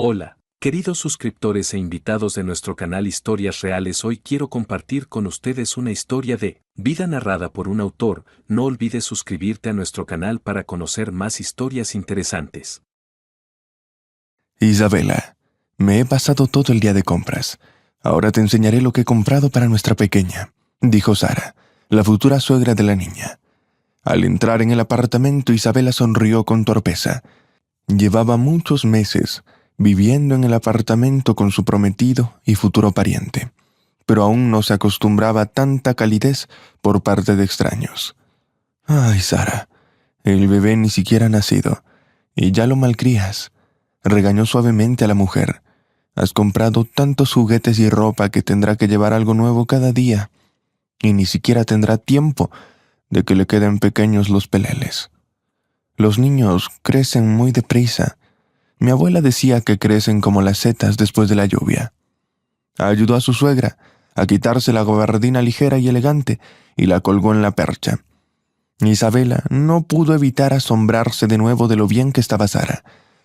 Hola, queridos suscriptores e invitados de nuestro canal Historias Reales. Hoy quiero compartir con ustedes una historia de vida narrada por un autor. No olvides suscribirte a nuestro canal para conocer más historias interesantes. Isabela, me he pasado todo el día de compras. Ahora te enseñaré lo que he comprado para nuestra pequeña, dijo Sara, la futura suegra de la niña. Al entrar en el apartamento, Isabela sonrió con torpeza. Llevaba muchos meses viviendo en el apartamento con su prometido y futuro pariente, pero aún no se acostumbraba a tanta calidez por parte de extraños. «Ay, Sara, el bebé ni siquiera ha nacido, y ya lo malcrías», regañó suavemente a la mujer. «Has comprado tantos juguetes y ropa que tendrá que llevar algo nuevo cada día, y ni siquiera tendrá tiempo de que le queden pequeños los peleles. Los niños crecen muy deprisa. Mi abuela decía que crecen como las setas después de la lluvia». Ayudó a su suegra a quitarse la gabardina ligera y elegante y la colgó en la percha. Isabela no pudo evitar asombrarse de nuevo de lo bien que estaba Sara,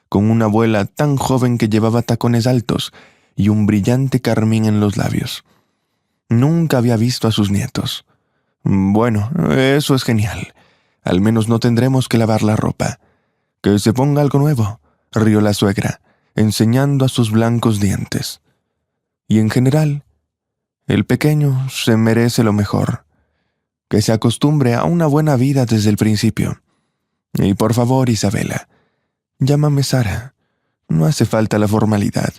con una abuela tan joven que llevaba tacones altos y un brillante carmín en los labios. Nunca había visto a sus nietos. «Bueno, eso es genial. Al menos no tendremos que lavar la ropa. Que se ponga algo nuevo», rió la suegra, enseñando a sus blancos dientes. «Y en general, el pequeño se merece lo mejor. Que se acostumbre a una buena vida desde el principio. Y por favor, Isabela, llámame Sara. No hace falta la formalidad.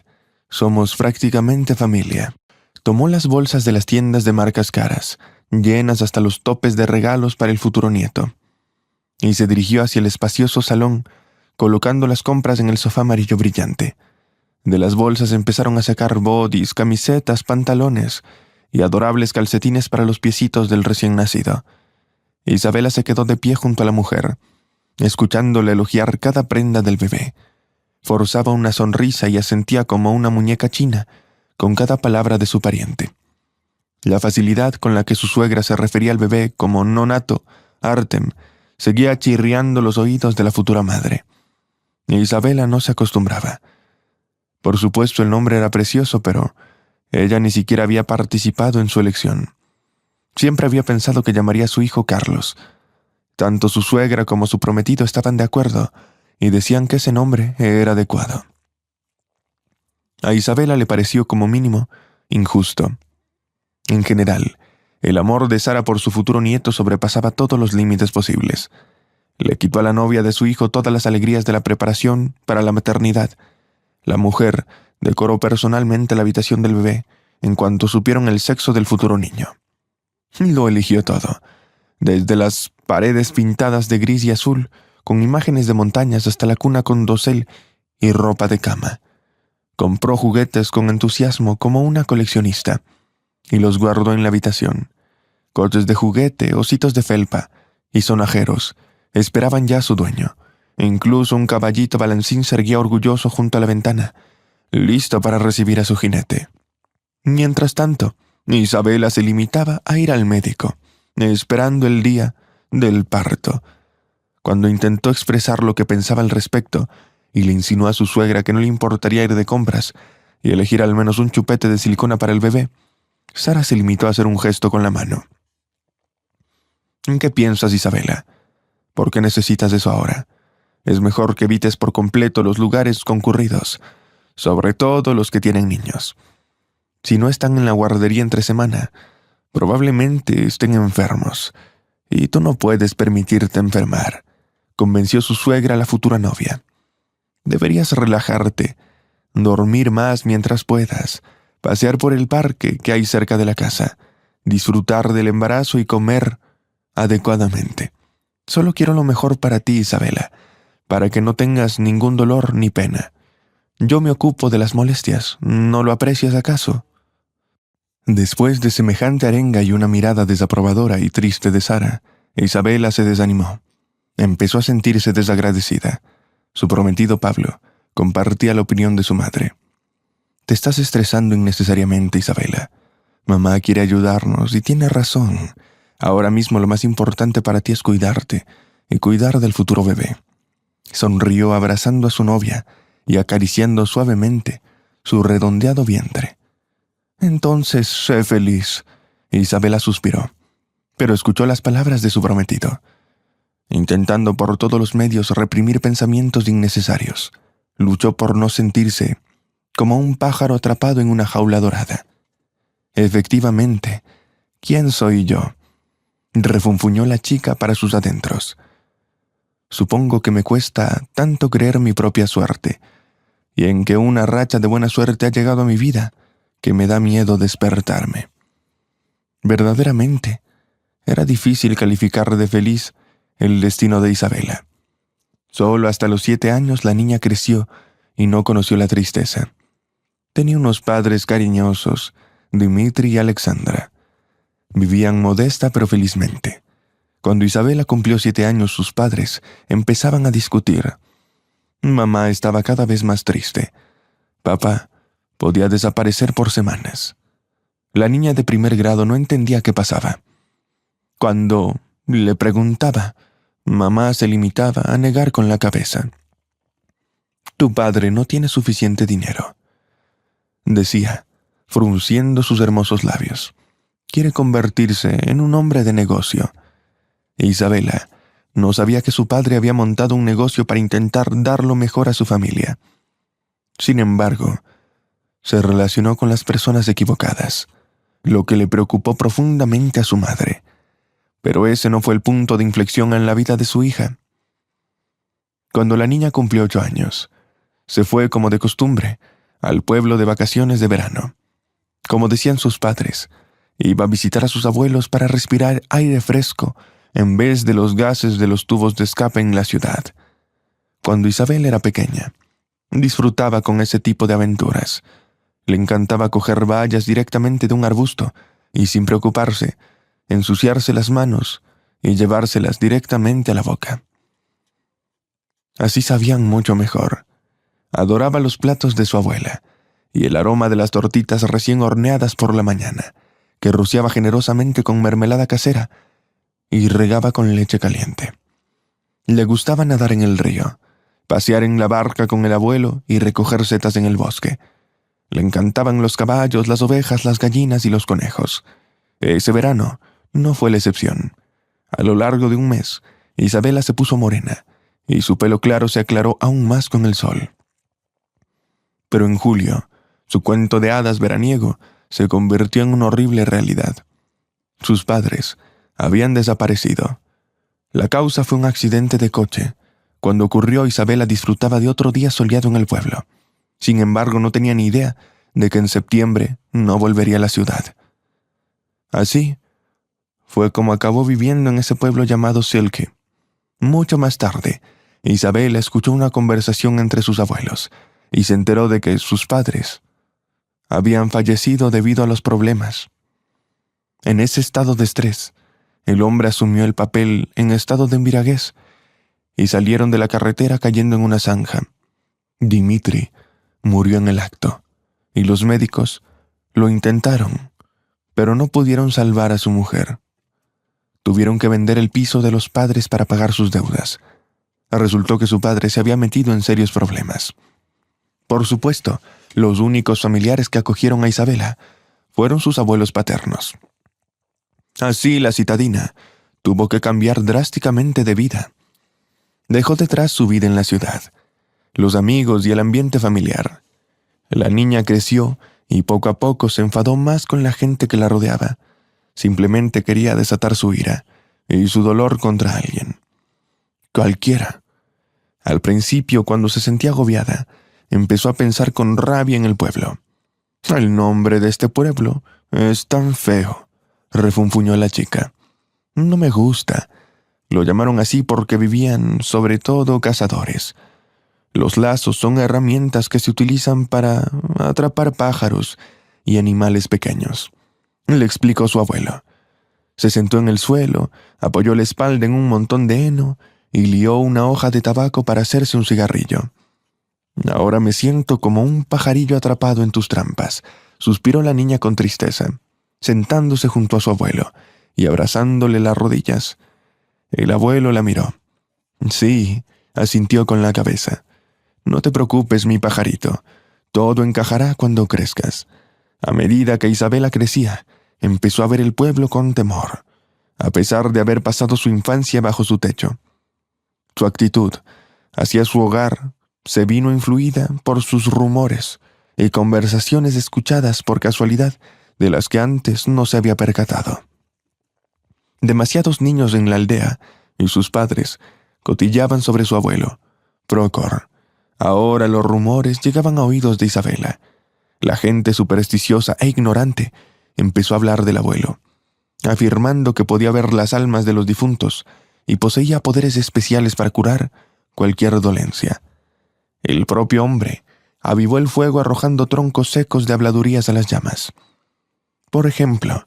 Somos prácticamente familia». Tomó las bolsas de las tiendas de marcas caras, llenas hasta los topes de regalos para el futuro nieto, y se dirigió hacia el espacioso salón, colocando las compras en el sofá amarillo brillante. De las bolsas empezaron a sacar bodys, camisetas, pantalones y adorables calcetines para los piecitos del recién nacido. Isabela se quedó de pie junto a la mujer, escuchándole elogiar cada prenda del bebé. Forzaba una sonrisa y asentía como una muñeca china con cada palabra de su pariente. La facilidad con la que su suegra se refería al bebé como nonato, Artem, seguía chirriando los oídos de la futura madre. Isabela no se acostumbraba. Por supuesto, el nombre era precioso, pero ella ni siquiera había participado en su elección. Siempre había pensado que llamaría a su hijo Carlos. Tanto su suegra como su prometido estaban de acuerdo y decían que ese nombre era adecuado. A Isabela le pareció como mínimo injusto. En general, el amor de Sara por su futuro nieto sobrepasaba todos los límites posibles. Le quitó a la novia de su hijo todas las alegrías de la preparación para la maternidad. La mujer decoró personalmente la habitación del bebé en cuanto supieron el sexo del futuro niño. Lo eligió todo, desde las paredes pintadas de gris y azul, con imágenes de montañas, hasta la cuna con dosel y ropa de cama. Compró juguetes con entusiasmo como una coleccionista y los guardó en la habitación. Coches de juguete, ositos de felpa y sonajeros esperaban ya a su dueño. Incluso un caballito balancín se erguía orgulloso junto a la ventana, listo para recibir a su jinete. Mientras tanto, Isabela se limitaba a ir al médico, esperando el día del parto. Cuando intentó expresar lo que pensaba al respecto y le insinuó a su suegra que no le importaría ir de compras y elegir al menos un chupete de silicona para el bebé, Sara se limitó a hacer un gesto con la mano. «¿En qué piensas, Isabela? ¿Por qué necesitas eso ahora? Es mejor que evites por completo los lugares concurridos, sobre todo los que tienen niños. Si no están en la guardería entre semana, probablemente estén enfermos, y tú no puedes permitirte enfermar», convenció su suegra a la futura novia. «Deberías relajarte, dormir más mientras puedas, pasear por el parque que hay cerca de la casa, disfrutar del embarazo y comer adecuadamente. Solo quiero lo mejor para ti, Isabela, para que no tengas ningún dolor ni pena. Yo me ocupo de las molestias. ¿No lo aprecias acaso?». Después de semejante arenga y una mirada desaprobadora y triste de Sara, Isabela se desanimó. Empezó a sentirse desagradecida. Su prometido Pablo compartía la opinión de su madre. «Te estás estresando innecesariamente, Isabela. Mamá quiere ayudarnos y tiene razón. Ahora mismo lo más importante para ti es cuidarte y cuidar del futuro bebé». Sonrió abrazando a su novia y acariciando suavemente su redondeado vientre. «Entonces sé feliz», Isabela suspiró, pero escuchó las palabras de su prometido. Intentando por todos los medios reprimir pensamientos innecesarios, luchó por no sentirse como un pájaro atrapado en una jaula dorada. «Efectivamente, ¿quién soy yo?», refunfuñó la chica para sus adentros. «Supongo que me cuesta tanto creer mi propia suerte, y en que una racha de buena suerte ha llegado a mi vida, que me da miedo despertarme». Verdaderamente, era difícil calificar de feliz el destino de Isabela. Solo hasta los 7 años la niña creció y no conoció la tristeza. Tenía unos padres cariñosos, Dimitri y Alexandra. Vivían modesta pero felizmente. Cuando Isabela cumplió 7 años, sus padres empezaban a discutir. Mamá estaba cada vez más triste. Papá podía desaparecer por semanas. La niña de primer grado no entendía qué pasaba. Cuando le preguntaba, mamá se limitaba a negar con la cabeza. «Tu padre no tiene suficiente dinero», decía, frunciendo sus hermosos labios. «Quiere convertirse en un hombre de negocio». Isabela no sabía que su padre había montado un negocio para intentar dar lo mejor a su familia. Sin embargo, se relacionó con las personas equivocadas, lo que le preocupó profundamente a su madre. Pero ese no fue el punto de inflexión en la vida de su hija. Cuando la niña cumplió 8 años, se fue, como de costumbre, al pueblo de vacaciones de verano. Como decían sus padres, iba a visitar a sus abuelos para respirar aire fresco en vez de los gases de los tubos de escape en la ciudad. Cuando Isabel era pequeña, disfrutaba con ese tipo de aventuras. Le encantaba coger bayas directamente de un arbusto y, sin preocuparse, ensuciarse las manos y llevárselas directamente a la boca. Así sabían mucho mejor. Adoraba los platos de su abuela y el aroma de las tortitas recién horneadas por la mañana, que rociaba generosamente con mermelada casera y regaba con leche caliente. Le gustaba nadar en el río, pasear en la barca con el abuelo y recoger setas en el bosque. Le encantaban los caballos, las ovejas, las gallinas y los conejos. Ese verano no fue la excepción. A lo largo de un mes, Isabela se puso morena y su pelo claro se aclaró aún más con el sol. Pero en julio, su cuento de hadas veraniego se convirtió en una horrible realidad. Sus padres habían desaparecido. La causa fue un accidente de coche. Cuando ocurrió, Isabela disfrutaba de otro día soleado en el pueblo. Sin embargo, no tenía ni idea de que en septiembre no volvería a la ciudad. Así fue como acabó viviendo en ese pueblo llamado Silke. Mucho más tarde, Isabela escuchó una conversación entre sus abuelos y se enteró de que sus padres habían fallecido debido a los problemas. En ese estado de estrés, el hombre asumió el papel en estado de embriaguez y salieron de la carretera cayendo en una zanja. Dimitri murió en el acto, y los médicos lo intentaron, pero no pudieron salvar a su mujer. Tuvieron que vender el piso de los padres para pagar sus deudas. Resultó que su padre se había metido en serios problemas. Por supuesto, los únicos familiares que acogieron a Isabela fueron sus abuelos paternos. Así, la citadina tuvo que cambiar drásticamente de vida. Dejó detrás su vida en la ciudad, los amigos y el ambiente familiar. La niña creció y poco a poco se enfadó más con la gente que la rodeaba. Simplemente quería desatar su ira y su dolor contra alguien. Cualquiera. Al principio, cuando se sentía agobiada, empezó a pensar con rabia en el pueblo. «El nombre de este pueblo es tan feo», refunfuñó la chica. «No me gusta. Lo llamaron así porque vivían, sobre todo, cazadores. Los lazos son herramientas que se utilizan para atrapar pájaros y animales pequeños», le explicó su abuelo. Se sentó en el suelo, apoyó la espalda en un montón de heno y lió una hoja de tabaco para hacerse un cigarrillo. «Ahora me siento como un pajarillo atrapado en tus trampas», suspiró la niña con tristeza, sentándose junto a su abuelo y abrazándole las rodillas. El abuelo la miró. «Sí», asintió con la cabeza. No te preocupes, mi pajarito. Todo encajará cuando crezcas. A medida que Isabela crecía, empezó a ver el pueblo con temor, a pesar de haber pasado su infancia bajo su techo. Su actitud hacia su hogar se vino influida por sus rumores y conversaciones escuchadas por casualidad de las que antes no se había percatado. Demasiados niños en la aldea y sus padres cotillaban sobre su abuelo, Procor. Ahora los rumores llegaban a oídos de Isabela. La gente supersticiosa e ignorante empezó a hablar del abuelo, afirmando que podía ver las almas de los difuntos y poseía poderes especiales para curar cualquier dolencia. El propio hombre avivó el fuego arrojando troncos secos de habladurías a las llamas. Por ejemplo,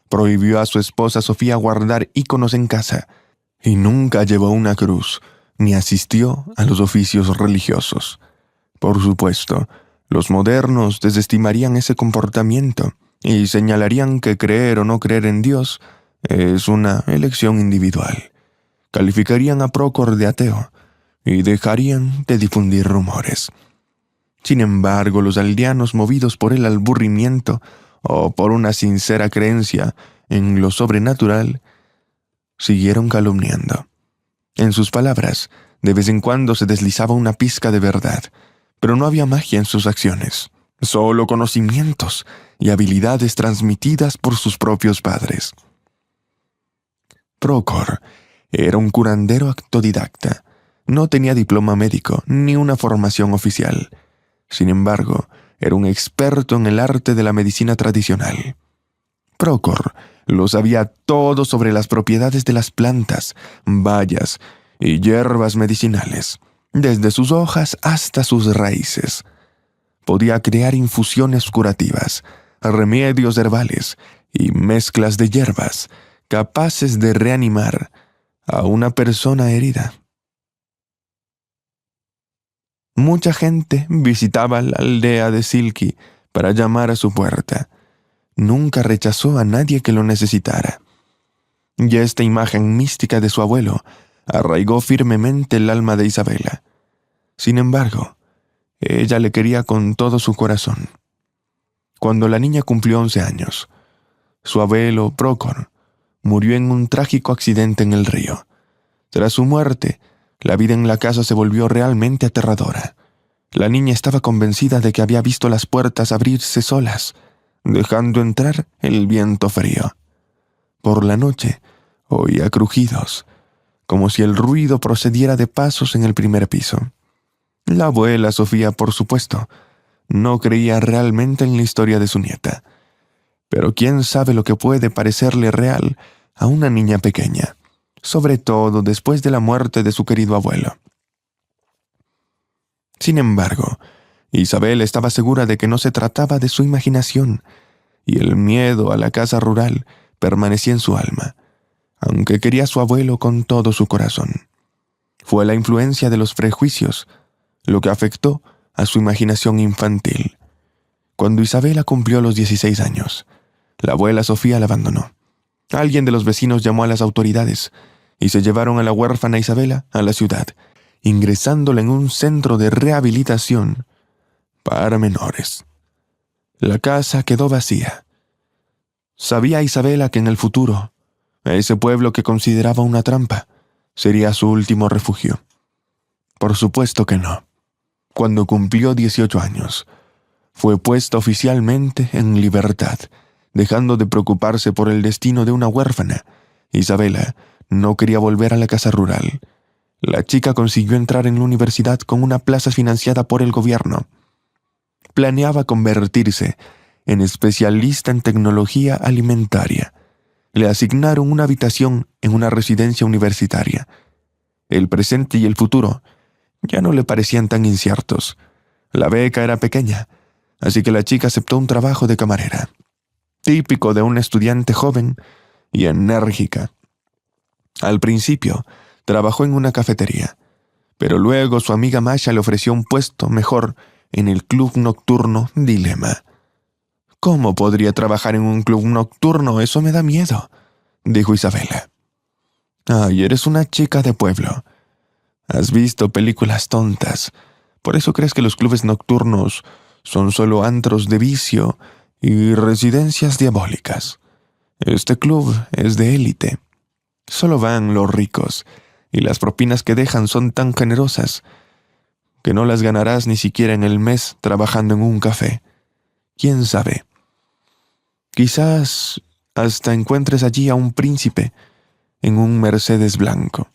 prohibió a su esposa Sofía guardar íconos en casa y nunca llevó una cruz ni asistió a los oficios religiosos. Por supuesto, los modernos desestimarían ese comportamiento y señalarían que creer o no creer en Dios es una elección individual. Calificarían a Procor de ateo y dejarían de difundir rumores. Sin embargo, los aldeanos, movidos por el aburrimiento o por una sincera creencia en lo sobrenatural, siguieron calumniando. En sus palabras, de vez en cuando se deslizaba una pizca de verdad, pero no había magia en sus acciones, solo conocimientos y habilidades transmitidas por sus propios padres. Procor era un curandero autodidacta. No tenía diploma médico ni una formación oficial. Sin embargo, era un experto en el arte de la medicina tradicional. Procor lo sabía todo sobre las propiedades de las plantas, bayas y hierbas medicinales, desde sus hojas hasta sus raíces. Podía crear infusiones curativas, remedios herbales y mezclas de hierbas capaces de reanimar a una persona herida. Mucha gente visitaba la aldea de Silki para llamar a su puerta. Nunca rechazó a nadie que lo necesitara. Y esta imagen mística de su abuelo arraigó firmemente el alma de Isabela. Sin embargo, ella le quería con todo su corazón. Cuando la niña cumplió 11 años, su abuelo, Procor, murió en un trágico accidente en el río. Tras su muerte, la vida en la casa se volvió realmente aterradora. La niña estaba convencida de que había visto las puertas abrirse solas, dejando entrar el viento frío. Por la noche, oía crujidos, como si el ruido procediera de pasos en el primer piso. La abuela Sofía, por supuesto, no creía realmente en la historia de su nieta. Pero quién sabe lo que puede parecerle real a una niña pequeña, sobre todo después de la muerte de su querido abuelo. Sin embargo, Isabel estaba segura de que no se trataba de su imaginación, y el miedo a la casa rural permanecía en su alma, aunque quería a su abuelo con todo su corazón. Fue la influencia de los prejuicios lo que afectó a su imaginación infantil. Cuando Isabela cumplió los 16 años, la abuela Sofía la abandonó. Alguien de los vecinos llamó a las autoridades y se llevaron a la huérfana Isabela a la ciudad, ingresándola en un centro de rehabilitación para menores. La casa quedó vacía. Sabía Isabela que en el futuro, ese pueblo que consideraba una trampa sería su último refugio. Por supuesto que no. Cuando cumplió 18 años, fue puesta oficialmente en libertad, dejando de preocuparse por el destino de una huérfana. Isabela no quería volver a la casa rural. La chica consiguió entrar en la universidad con una plaza financiada por el gobierno. Planeaba convertirse en especialista en tecnología alimentaria. Le asignaron una habitación en una residencia universitaria. El presente y el futuro ya no le parecían tan inciertos. La beca era pequeña, así que la chica aceptó un trabajo de camarera, típico de una estudiante joven y enérgica. Al principio, trabajó en una cafetería, pero luego su amiga Masha le ofreció un puesto mejor en el club nocturno Dilema. «¿Cómo podría trabajar en un club nocturno? Eso me da miedo», dijo Isabela. «Ay, eres una chica de pueblo. Has visto películas tontas. Por eso crees que los clubes nocturnos son solo antros de vicio y residencias diabólicas. Este club es de élite. Solo van los ricos, y las propinas que dejan son tan generosas que no las ganarás ni siquiera en el mes trabajando en un café. ¿Quién sabe? Quizás hasta encuentres allí a un príncipe en un Mercedes blanco.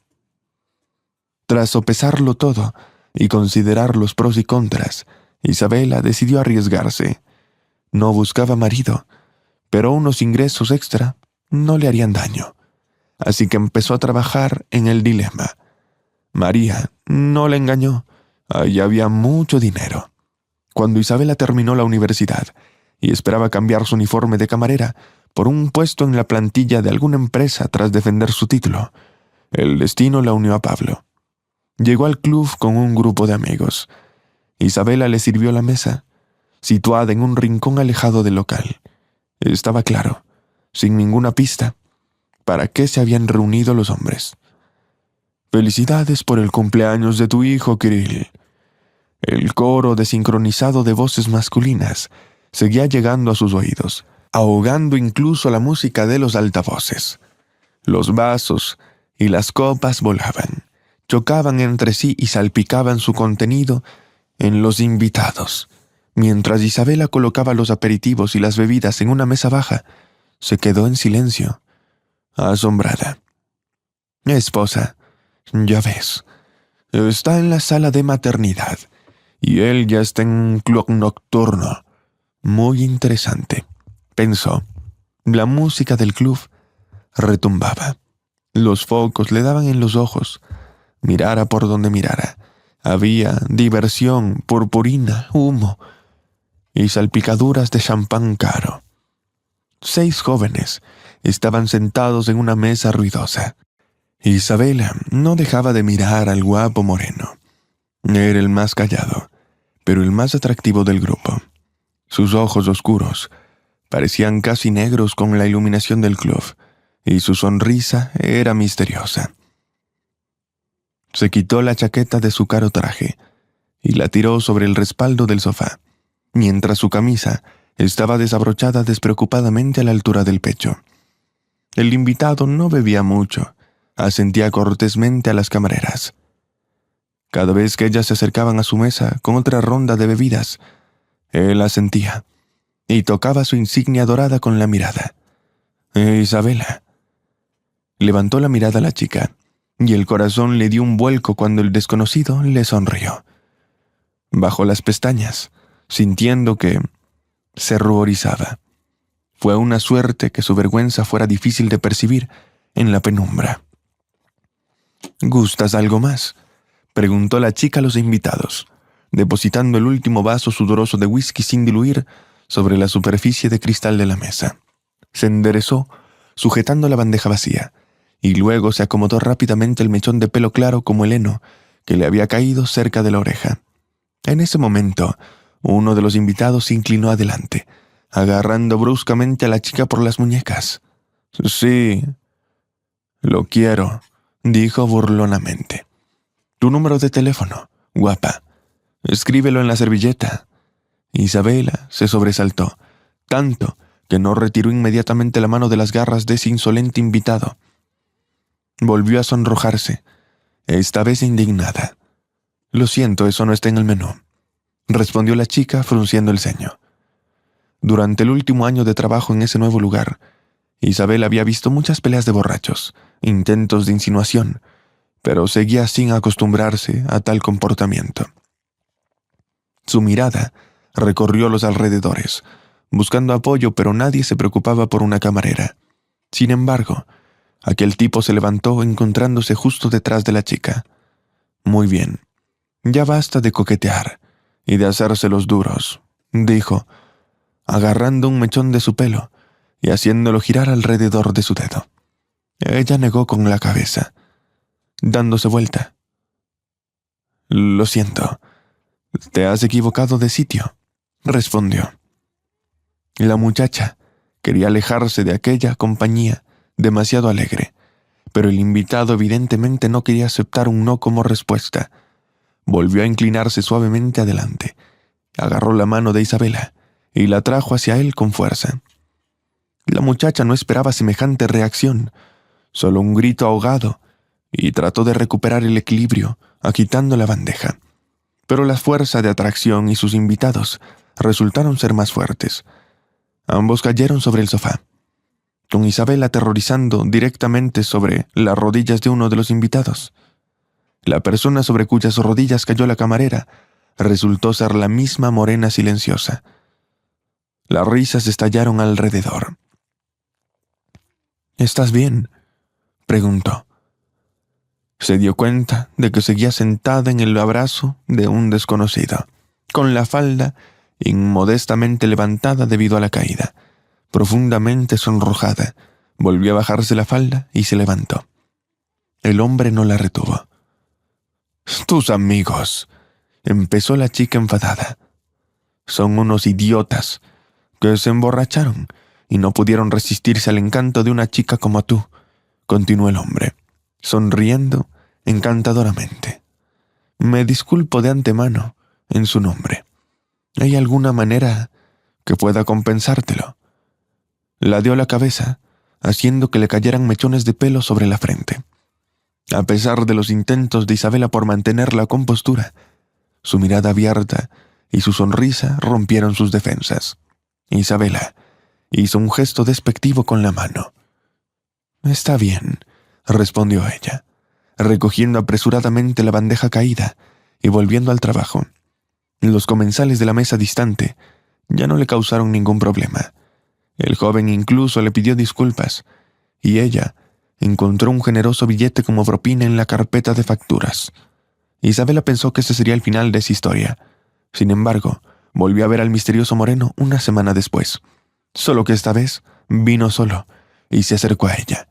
Tras sopesarlo todo y considerar los pros y contras, Isabela decidió arriesgarse. No buscaba marido, pero unos ingresos extra no le harían daño. Así que empezó a trabajar en el dilema. María no le engañó. Allí había mucho dinero. Cuando Isabela terminó la universidad y esperaba cambiar su uniforme de camarera por un puesto en la plantilla de alguna empresa tras defender su título, el destino la unió a Pablo. Llegó al club con un grupo de amigos. Isabela le sirvió la mesa, situada en un rincón alejado del local. Estaba claro, sin ninguna pista, para qué se habían reunido los hombres. «Felicidades por el cumpleaños de tu hijo, Kirill». El coro desincronizado de voces masculinas seguía llegando a sus oídos, ahogando incluso la música de los altavoces. Los vasos y las copas volaban, chocaban entre sí y salpicaban su contenido en los invitados. Mientras Isabela colocaba los aperitivos y las bebidas en una mesa baja, se quedó en silencio, asombrada. «Esposa, ya ves, está en la sala de maternidad y él ya está en un club nocturno. Muy interesante», pensó. La música del club retumbaba. Los focos le daban en los ojos. Mirara por donde mirara, había diversión, purpurina, humo y salpicaduras de champán caro. 6 jóvenes estaban sentados en una mesa ruidosa. Isabela no dejaba de mirar al guapo moreno. Era el más callado, pero el más atractivo del grupo. Sus ojos oscuros parecían casi negros con la iluminación del club, y su sonrisa era misteriosa. Se quitó la chaqueta de su caro traje y la tiró sobre el respaldo del sofá, mientras su camisa estaba desabrochada despreocupadamente a la altura del pecho. El invitado no bebía mucho, asentía cortésmente a las camareras. Cada vez que ellas se acercaban a su mesa con otra ronda de bebidas, él asentía y tocaba su insignia dorada con la mirada. «Isabela». Levantó la mirada a la chica, y el corazón le dio un vuelco cuando el desconocido le sonrió. Bajó las pestañas, sintiendo que se ruborizaba. Fue una suerte que su vergüenza fuera difícil de percibir en la penumbra. «¿Gustas algo más?», preguntó la chica a los invitados, depositando el último vaso sudoroso de whisky sin diluir sobre la superficie de cristal de la mesa. Se enderezó, sujetando la bandeja vacía, y luego se acomodó rápidamente el mechón de pelo claro como el heno que le había caído cerca de la oreja. En ese momento, uno de los invitados se inclinó adelante, agarrando bruscamente a la chica por las muñecas. «Sí, lo quiero», dijo burlonamente. «Tu número de teléfono, guapa. Escríbelo en la servilleta». Isabela se sobresaltó, tanto que no retiró inmediatamente la mano de las garras de ese insolente invitado. Volvió a sonrojarse, esta vez indignada. «Lo siento, eso no está en el menú», respondió la chica frunciendo el ceño. Durante el último año de trabajo en ese nuevo lugar, Isabel había visto muchas peleas de borrachos, intentos de insinuación, pero seguía sin acostumbrarse a tal comportamiento. Su mirada recorrió los alrededores, buscando apoyo, pero nadie se preocupaba por una camarera. Sin embargo, aquel tipo se levantó encontrándose justo detrás de la chica. «Muy bien, ya basta de coquetear y de hacerse los duros», dijo, agarrando un mechón de su pelo y haciéndolo girar alrededor de su dedo. Ella negó con la cabeza, dándose vuelta. «Lo siento, te has equivocado de sitio», respondió. La muchacha quería alejarse de aquella compañía demasiado alegre, pero el invitado evidentemente no quería aceptar un no como respuesta. volvió a inclinarse suavemente adelante. Agarró la mano de Isabela y la trajo hacia él con fuerza. La muchacha no esperaba semejante reacción, solo un grito ahogado, y trató de recuperar el equilibrio, agitando la bandeja. Pero la fuerza de atracción y sus invitados resultaron ser más fuertes. Ambos cayeron sobre el sofá, con Isabel aterrorizando directamente sobre las rodillas de uno de los invitados. La persona sobre cuyas rodillas cayó la camarera resultó ser la misma morena silenciosa. Las risas estallaron alrededor. «¿Estás bien?», preguntó. Se dio cuenta de que seguía sentada en el abrazo de un desconocido, con la falda inmodestamente levantada debido a la caída. Profundamente sonrojada, volvió a bajarse la falda y se levantó. El hombre no la retuvo. «Tus amigos», empezó la chica enfadada, «son unos idiotas que se emborracharon y no pudieron resistirse al encanto de una chica como tú», continuó el hombre, sonriendo encantadoramente. «Me disculpo de antemano en su nombre. ¿Hay alguna manera que pueda compensártelo?». Ladeó la cabeza, haciendo que le cayeran mechones de pelo sobre la frente. A pesar de los intentos de Isabela por mantener la compostura, su mirada abierta y su sonrisa rompieron sus defensas. Isabela hizo un gesto despectivo con la mano. «Está bien», respondió ella, recogiendo apresuradamente la bandeja caída y volviendo al trabajo. Los comensales de la mesa distante ya no le causaron ningún problema. El joven incluso le pidió disculpas, y ella encontró un generoso billete como propina en la carpeta de facturas. Isabela pensó que ese sería el final de esa historia. Sin embargo, volvió a ver al misterioso moreno una semana después. Solo que esta vez vino solo y se acercó a ella.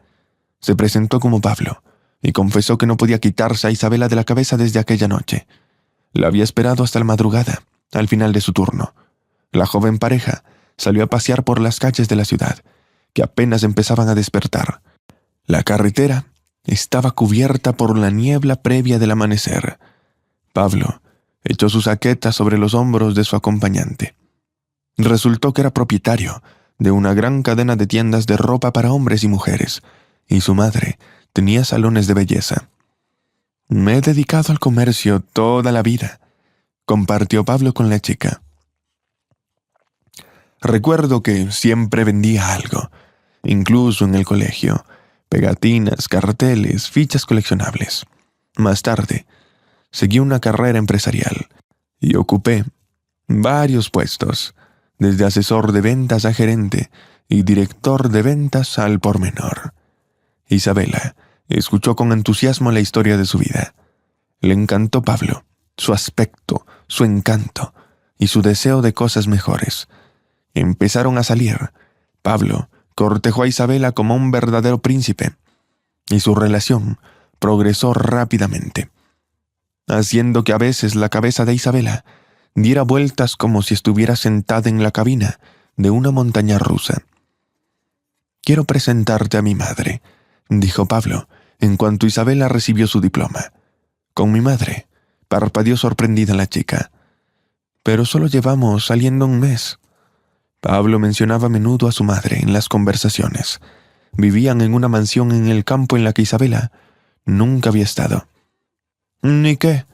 Se presentó como Pablo y confesó que no podía quitarse a Isabela de la cabeza desde aquella noche. La había esperado hasta la madrugada, al final de su turno. La joven pareja salió a pasear por las calles de la ciudad, que apenas empezaban a despertar. La carretera estaba cubierta por la niebla previa del amanecer. Pablo echó su saqueta sobre los hombros de su acompañante. Resultó que era propietario de una gran cadena de tiendas de ropa para hombres y mujeres, y su madre tenía salones de belleza. «Me he dedicado al comercio toda la vida», compartió Pablo con la chica. «Recuerdo que siempre vendía algo, incluso en el colegio, pegatinas, carteles, fichas coleccionables. Más tarde, seguí una carrera empresarial y ocupé varios puestos, desde asesor de ventas a gerente y director de ventas al por menor». Isabela escuchó con entusiasmo la historia de su vida. Le encantó Pablo, su aspecto, su encanto y su deseo de cosas mejores. Empezaron a salir. Pablo cortejó a Isabela como un verdadero príncipe, y su relación progresó rápidamente, haciendo que a veces la cabeza de Isabela diera vueltas como si estuviera sentada en la cabina de una montaña rusa. «Quiero presentarte a mi madre», dijo Pablo, en cuanto Isabela recibió su diploma. «¿Con mi madre?», parpadeó sorprendida la chica. «Pero solo llevamos saliendo un mes». Pablo mencionaba a menudo a su madre en las conversaciones. Vivían en una mansión en el campo en la que Isabela nunca había estado. «¿Ni qué?»,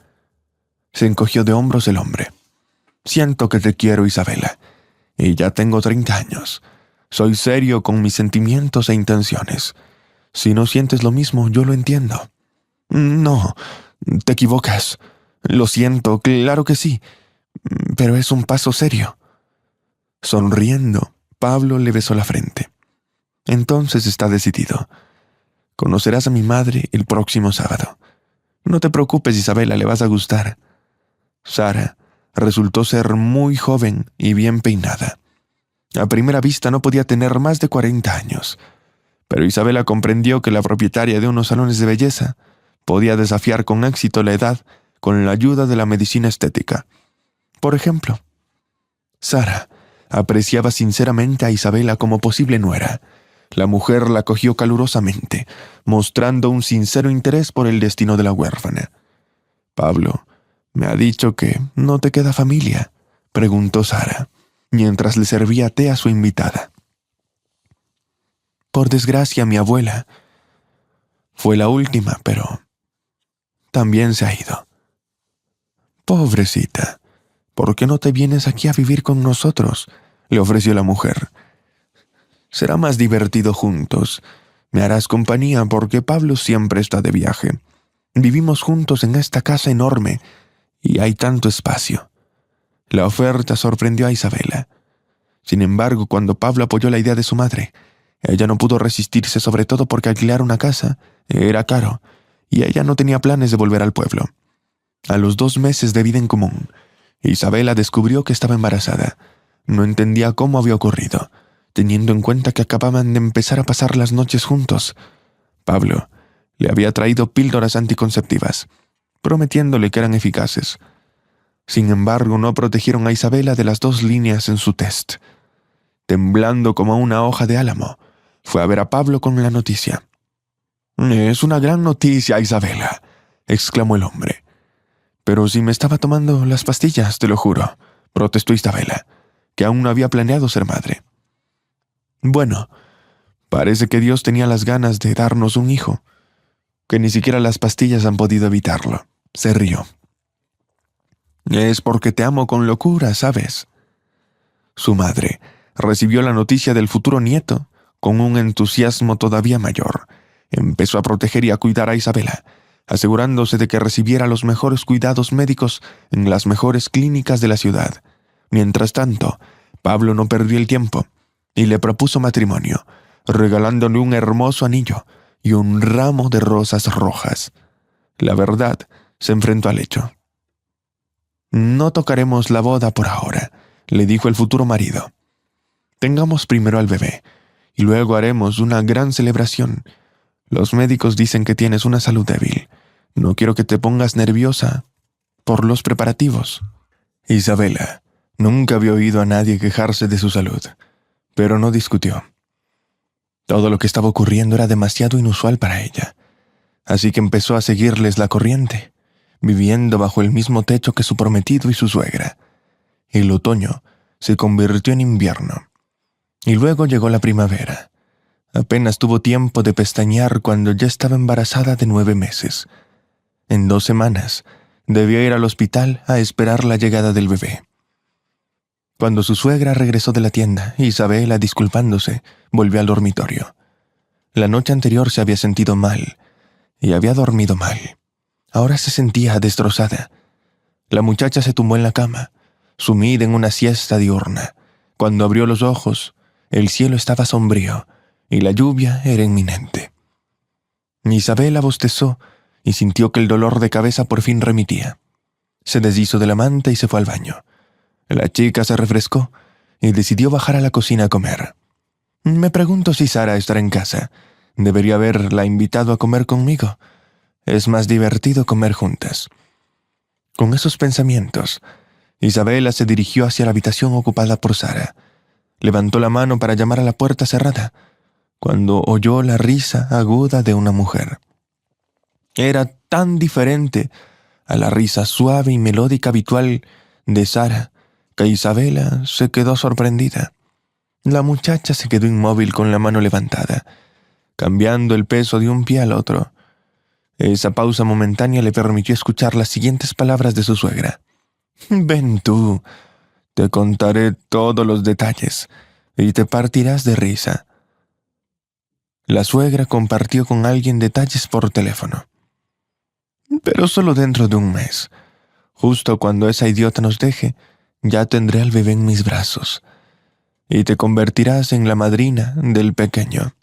se encogió de hombros el hombre. «Siento que te quiero, Isabela, y ya tengo 30 años. Soy serio con mis sentimientos e intenciones. Si no sientes lo mismo, yo lo entiendo». «No, te equivocas. Lo siento, claro que sí, pero es un paso serio». Sonriendo, Pablo le besó la frente. «Entonces está decidido. Conocerás a mi madre el próximo sábado. No te preocupes, Isabela, le vas a gustar». Sara resultó ser muy joven y bien peinada. A primera vista no podía tener más de 40 años, pero Isabela comprendió que la propietaria de unos salones de belleza podía desafiar con éxito la edad con la ayuda de la medicina estética. Por ejemplo, Sara apreciaba sinceramente a Isabela como posible nuera. La mujer la acogió calurosamente, mostrando un sincero interés por el destino de la huérfana. Pablo «¿Me ha dicho que no te queda familia?», preguntó Sara, mientras le servía té a su invitada. «Por desgracia, mi abuela fue la última, pero también se ha ido». «Pobrecita, ¿por qué no te vienes aquí a vivir con nosotros?», le ofreció la mujer. «Será más divertido juntos. Me harás compañía porque Pablo siempre está de viaje. Vivimos juntos en esta casa enorme y hay tanto espacio». La oferta sorprendió a Isabela. Sin embargo, cuando Pablo apoyó la idea de su madre, ella no pudo resistirse, sobre todo porque alquilar una casa era caro y ella no tenía planes de volver al pueblo. A los 2 meses de vida en común, Isabela descubrió que estaba embarazada. No entendía cómo había ocurrido, teniendo en cuenta que acababan de empezar a pasar las noches juntos. Pablo le había traído píldoras anticonceptivas, prometiéndole que eran eficaces. Sin embargo, no protegieron a Isabela de las 2 líneas en su test. Temblando como una hoja de álamo, fue a ver a Pablo con la noticia. «Es una gran noticia, Isabela», exclamó el hombre. «Pero si me estaba tomando las pastillas, te lo juro», protestó Isabela, que aún no había planeado ser madre. «Bueno, parece que Dios tenía las ganas de darnos un hijo, que ni siquiera las pastillas han podido evitarlo», se rió. «Es porque te amo con locura, ¿sabes?». Su madre recibió la noticia del futuro nieto con un entusiasmo todavía mayor. Empezó a proteger y a cuidar a Isabela, asegurándose de que recibiera los mejores cuidados médicos en las mejores clínicas de la ciudad. Mientras tanto, Pablo no perdió el tiempo y le propuso matrimonio, regalándole un hermoso anillo y un ramo de rosas rojas. La verdad se enfrentó al hecho. «No tocaremos la boda por ahora», le dijo el futuro marido. «Tengamos primero al bebé y luego haremos una gran celebración. Los médicos dicen que tienes una salud débil. No quiero que te pongas nerviosa por los preparativos». Isabela nunca había oído a nadie quejarse de su salud, pero no discutió. Todo lo que estaba ocurriendo era demasiado inusual para ella, así que empezó a seguirles la corriente, viviendo bajo el mismo techo que su prometido y su suegra. El otoño se convirtió en invierno, y luego llegó la primavera. Apenas tuvo tiempo de pestañear cuando ya estaba embarazada de 9 meses. En 2 semanas, debió ir al hospital a esperar la llegada del bebé. Cuando su suegra regresó de la tienda, Isabela, disculpándose, volvió al dormitorio. La noche anterior se había sentido mal y había dormido mal. Ahora se sentía destrozada. La muchacha se tumbó en la cama, sumida en una siesta diurna. Cuando abrió los ojos, el cielo estaba sombrío y la lluvia era inminente. Isabela bostezó y sintió que el dolor de cabeza por fin remitía. Se deshizo de la manta y se fue al baño. La chica se refrescó y decidió bajar a la cocina a comer. «Me pregunto si Sara estará en casa. Debería haberla invitado a comer conmigo. Es más divertido comer juntas». Con esos pensamientos, Isabela se dirigió hacia la habitación ocupada por Sara. Levantó la mano para llamar a la puerta cerrada, cuando oyó la risa aguda de una mujer. Era tan diferente a la risa suave y melódica habitual de Sara que Isabela se quedó sorprendida. La muchacha se quedó inmóvil con la mano levantada, cambiando el peso de un pie al otro. Esa pausa momentánea le permitió escuchar las siguientes palabras de su suegra. «Ven tú, te contaré todos los detalles y te partirás de risa». La suegra compartió con alguien detalles por teléfono. «Pero solo dentro de un mes. Justo cuando esa idiota nos deje, ya tendré al bebé en mis brazos y te convertirás en la madrina del pequeño».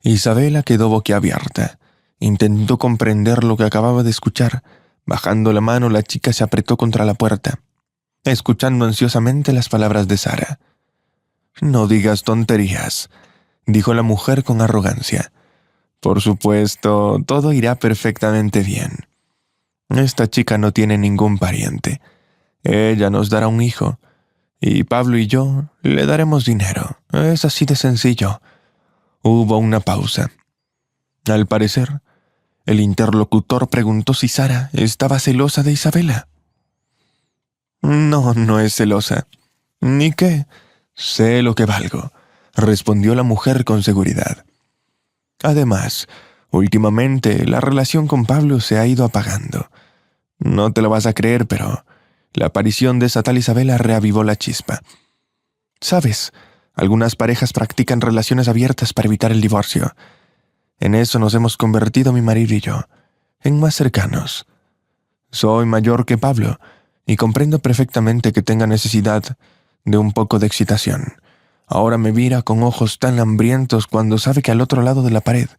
Isabela quedó boquiabierta. Intentó comprender lo que acababa de escuchar. Bajando la mano, la chica se apretó contra la puerta, escuchando ansiosamente las palabras de Sara. «No digas tonterías», dijo la mujer con arrogancia. «Por supuesto, todo irá perfectamente bien. Esta chica no tiene ningún pariente. Ella nos dará un hijo, y Pablo y yo le daremos dinero. Es así de sencillo». Hubo una pausa. Al parecer, El interlocutor preguntó si Sara estaba celosa de Isabela. No, no es celosa. ¿Ni qué? Sé lo que valgo, respondió la mujer con seguridad. Además, últimamente la relación con Pablo se ha ido apagando. No te lo vas a creer, pero la aparición de esa tal Isabela reavivó la chispa. ¿Sabes? Algunas parejas practican relaciones abiertas para evitar el divorcio. En eso nos hemos convertido mi marido y yo, en más cercanos. Soy mayor que Pablo y comprendo perfectamente que tenga necesidad de un poco de excitación. Ahora me mira con ojos tan hambrientos cuando sabe que al otro lado de la pared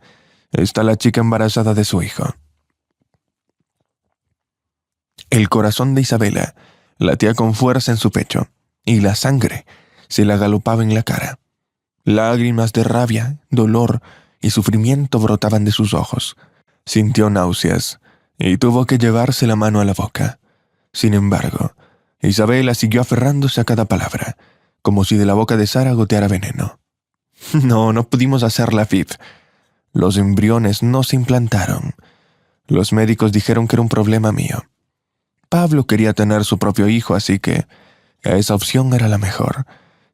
está la chica embarazada de su hijo. El corazón de Isabela latía con fuerza en su pecho y la sangre se la galopaba en la cara. Lágrimas de rabia, dolor y sufrimiento brotaban de sus ojos. Sintió náuseas y tuvo que llevarse la mano a la boca. Sin embargo, Isabela siguió aferrándose a cada palabra, como si de la boca de Sara goteara veneno. No pudimos hacerla, Viv. Los embriones no se implantaron. Los médicos dijeron que era un problema mío. Pablo quería tener su propio hijo, así que esa opción era la mejor.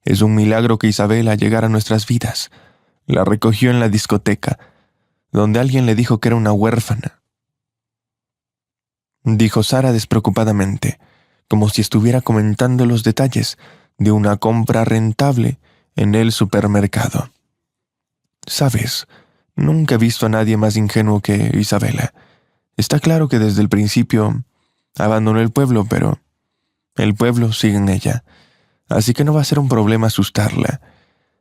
Es un milagro que Isabela llegara a nuestras vidas. La recogió en la discoteca, donde alguien le dijo que era una huérfana. Dijo Sara despreocupadamente, como si estuviera comentando los detalles de una compra rentable en el supermercado. ¿Sabes? Nunca he visto a nadie más ingenuo que Isabela. Está claro que desde el principio abandonó el pueblo, pero el pueblo sigue en ella. Así que no va a ser un problema asustarla,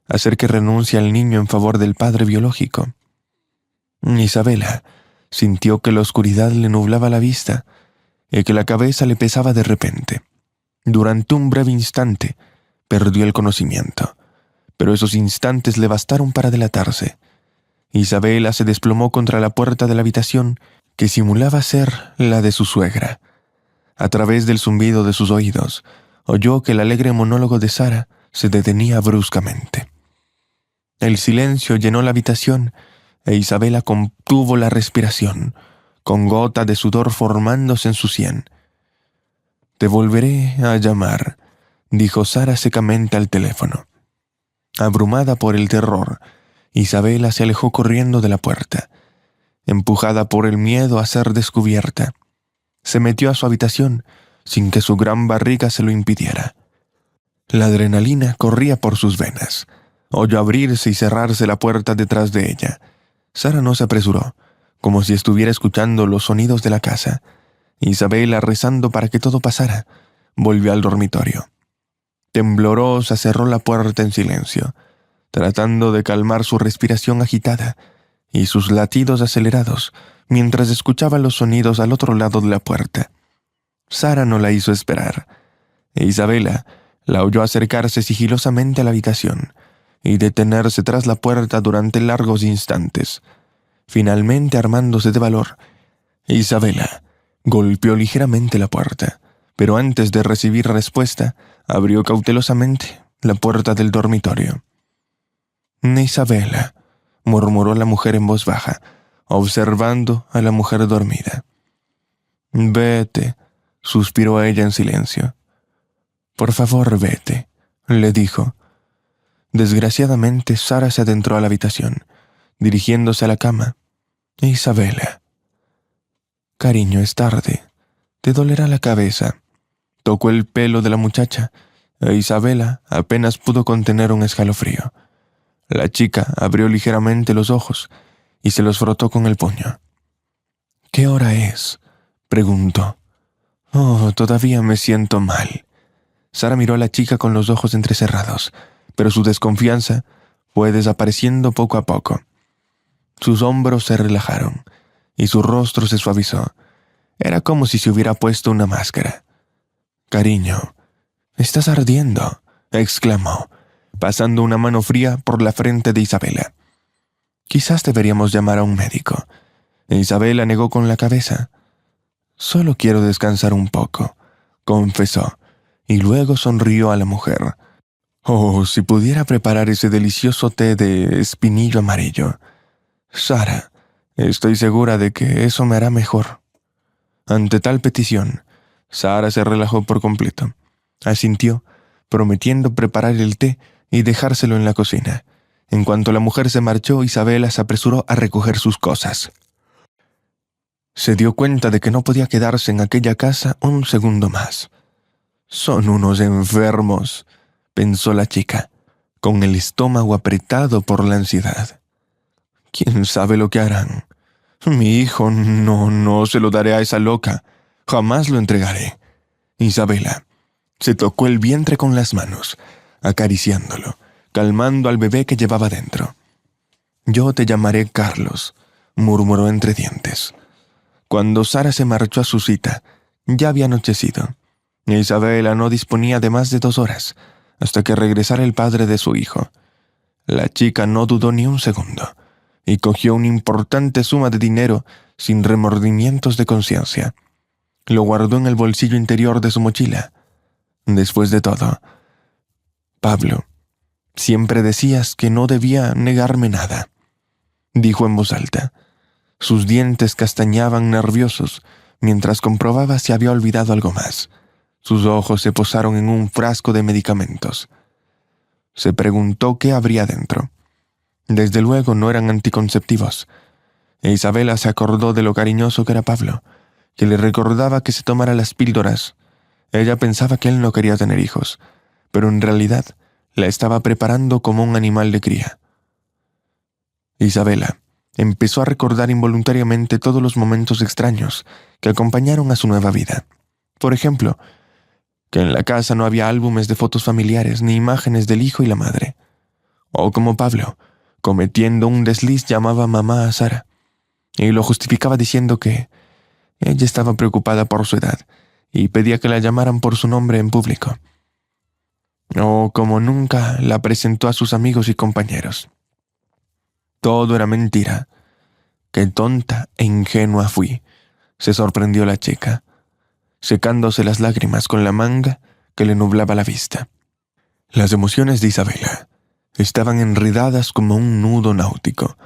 hacer que renuncie al niño en favor del padre biológico. Isabela sintió que la oscuridad le nublaba la vista y que la cabeza le pesaba de repente. Durante un breve instante perdió el conocimiento, pero esos instantes le bastaron para delatarse. Isabela se desplomó contra la puerta de la habitación que simulaba ser la de su suegra. A través del zumbido de sus oídos, oyó que el alegre monólogo de Sara se detenía bruscamente. El silencio llenó la habitación e Isabela contuvo la respiración, con gota de sudor formándose en su sien. «Te volveré a llamar», dijo Sara secamente al teléfono. Abrumada por el terror, Isabela se alejó corriendo de la puerta. Empujada por el miedo a ser descubierta, se metió a su habitación sin que su gran barriga se lo impidiera. La adrenalina corría por sus venas. Oyó abrirse y cerrarse la puerta detrás de ella. Sara no se apresuró, como si estuviera escuchando los sonidos de la casa. Isabela, rezando para que todo pasara, volvió al dormitorio. Temblorosa cerró la puerta en silencio, tratando de calmar su respiración agitada y sus latidos acelerados mientras escuchaba los sonidos al otro lado de la puerta. Sara no la hizo esperar. Isabela la oyó acercarse sigilosamente a la habitación y detenerse tras la puerta durante largos instantes. Finalmente, armándose de valor, Isabela golpeó ligeramente la puerta, pero antes de recibir respuesta, abrió cautelosamente la puerta del dormitorio. «Isabela», murmuró la mujer en voz baja, observando a la mujer dormida. «Vete», suspiró ella en silencio. «Por favor, vete», le dijo. Desgraciadamente, Sara se adentró a la habitación, dirigiéndose a la cama. «Isabela». «Cariño, es tarde. Te dolerá la cabeza». Tocó el pelo de la muchacha, e Isabela apenas pudo contener un escalofrío. La chica abrió ligeramente los ojos y se los frotó con el puño. «¿Qué hora es?», preguntó. «Oh, todavía me siento mal». Sara miró a la chica con los ojos entrecerrados, pero su desconfianza fue desapareciendo poco a poco. Sus hombros se relajaron y su rostro se suavizó. Era como si se hubiera puesto una máscara. «Cariño, estás ardiendo», exclamó, pasando una mano fría por la frente de Isabela. «Quizás deberíamos llamar a un médico». Isabela negó con la cabeza. «Solo quiero descansar un poco», confesó, y luego sonrió a la mujer. «Oh, si pudiera preparar ese delicioso té de espinillo amarillo». «Sara, Estoy segura de que eso me hará mejor. Ante tal petición, Sara se relajó por completo. Asintió, prometiendo preparar el té y dejárselo en la cocina. En cuanto la mujer se marchó, Isabela se apresuró a recoger sus cosas. Se dio cuenta de que no podía quedarse en aquella casa un segundo más. «Son unos enfermos», pensó la chica, con el estómago apretado por la ansiedad. «¿Quién sabe lo que harán? Mi hijo no se lo daré a esa loca. Jamás lo entregaré». Isabela se tocó el vientre con las manos, acariciándolo, calmando al bebé que llevaba dentro. «Yo te llamaré Carlos», murmuró entre dientes. Cuando Sara se marchó a su cita, ya había anochecido. Isabela no disponía de más de 2 horas hasta que regresara el padre de su hijo. La chica no dudó ni un segundo y cogió una importante suma de dinero sin remordimientos de conciencia. Lo guardó en el bolsillo interior de su mochila. Después de todo, «Pablo, siempre decías que no debía negarme nada», dijo en voz alta. Sus dientes castañaban nerviosos mientras comprobaba si había olvidado algo más. Sus ojos se posaron en un frasco de medicamentos. Se preguntó qué habría dentro. Desde luego no eran anticonceptivos. Isabela se acordó de lo cariñoso que era Pablo, que le recordaba que se tomara las píldoras. Ella pensaba que él no quería tener hijos, pero en realidad la estaba preparando como un animal de cría. Isabela empezó a recordar involuntariamente todos los momentos extraños que acompañaron a su nueva vida. Por ejemplo, que en la casa no había álbumes de fotos familiares ni imágenes del hijo y la madre. O como Pablo, cometiendo un desliz, llamaba mamá a Sara y lo justificaba diciendo que ella estaba preocupada por su edad y pedía que la llamaran por su nombre en público. O como nunca la presentó a sus amigos y compañeros. Todo era mentira. «Qué tonta e ingenua fui», se sorprendió la chica, secándose las lágrimas con la manga que le nublaba la vista. Las emociones de Isabela estaban enredadas como un nudo náutico.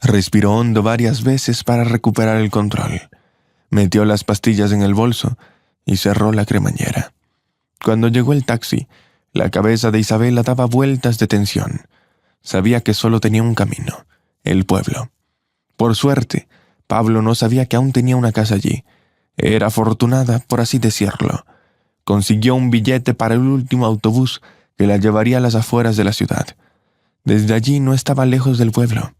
Respiró hondo varias veces para recuperar el control. Metió las pastillas en el bolso y cerró la cremallera. Cuando llegó el taxi, la cabeza de Isabela daba vueltas de tensión. Sabía que solo tenía un camino: el pueblo. Por suerte, Pablo no sabía que aún tenía una casa allí. Era afortunada, por así decirlo. Consiguió un billete para el último autobús que la llevaría a las afueras de la ciudad. Desde allí no estaba lejos del pueblo.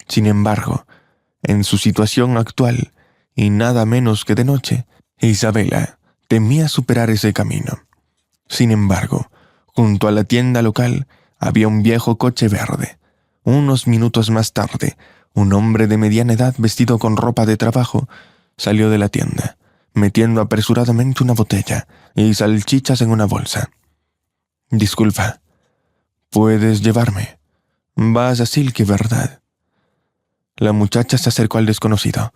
Sin embargo, en su situación actual, y nada menos que de noche, Isabela temía superar ese camino. Sin embargo, junto a la tienda local había un viejo coche verde. Unos minutos más tarde, un hombre de mediana edad vestido con ropa de trabajo salió de la tienda, metiendo apresuradamente una botella y salchichas en una bolsa. «Disculpa, ¿puedes llevarme? Vas a Silke, ¿verdad?» La muchacha se acercó al desconocido.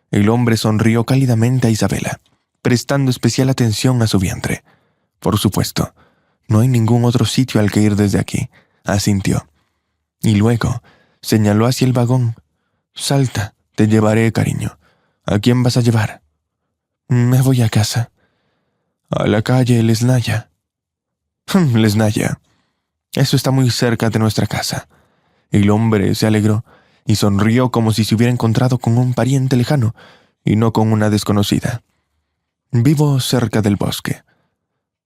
El hombre sonrió cálidamente a Isabela, prestando especial atención a su vientre. «Por supuesto, no hay ningún otro sitio al que ir desde aquí», asintió. Y luego señaló hacia el vagón. «Salta, te llevaré, cariño. ¿A quién vas a llevar?» «Me voy a casa». «A la calle Lesnaya». «Lesnaya. Eso está muy cerca de nuestra casa». El hombre se alegró y sonrió como si se hubiera encontrado con un pariente lejano y no con una desconocida. «Vivo cerca del bosque».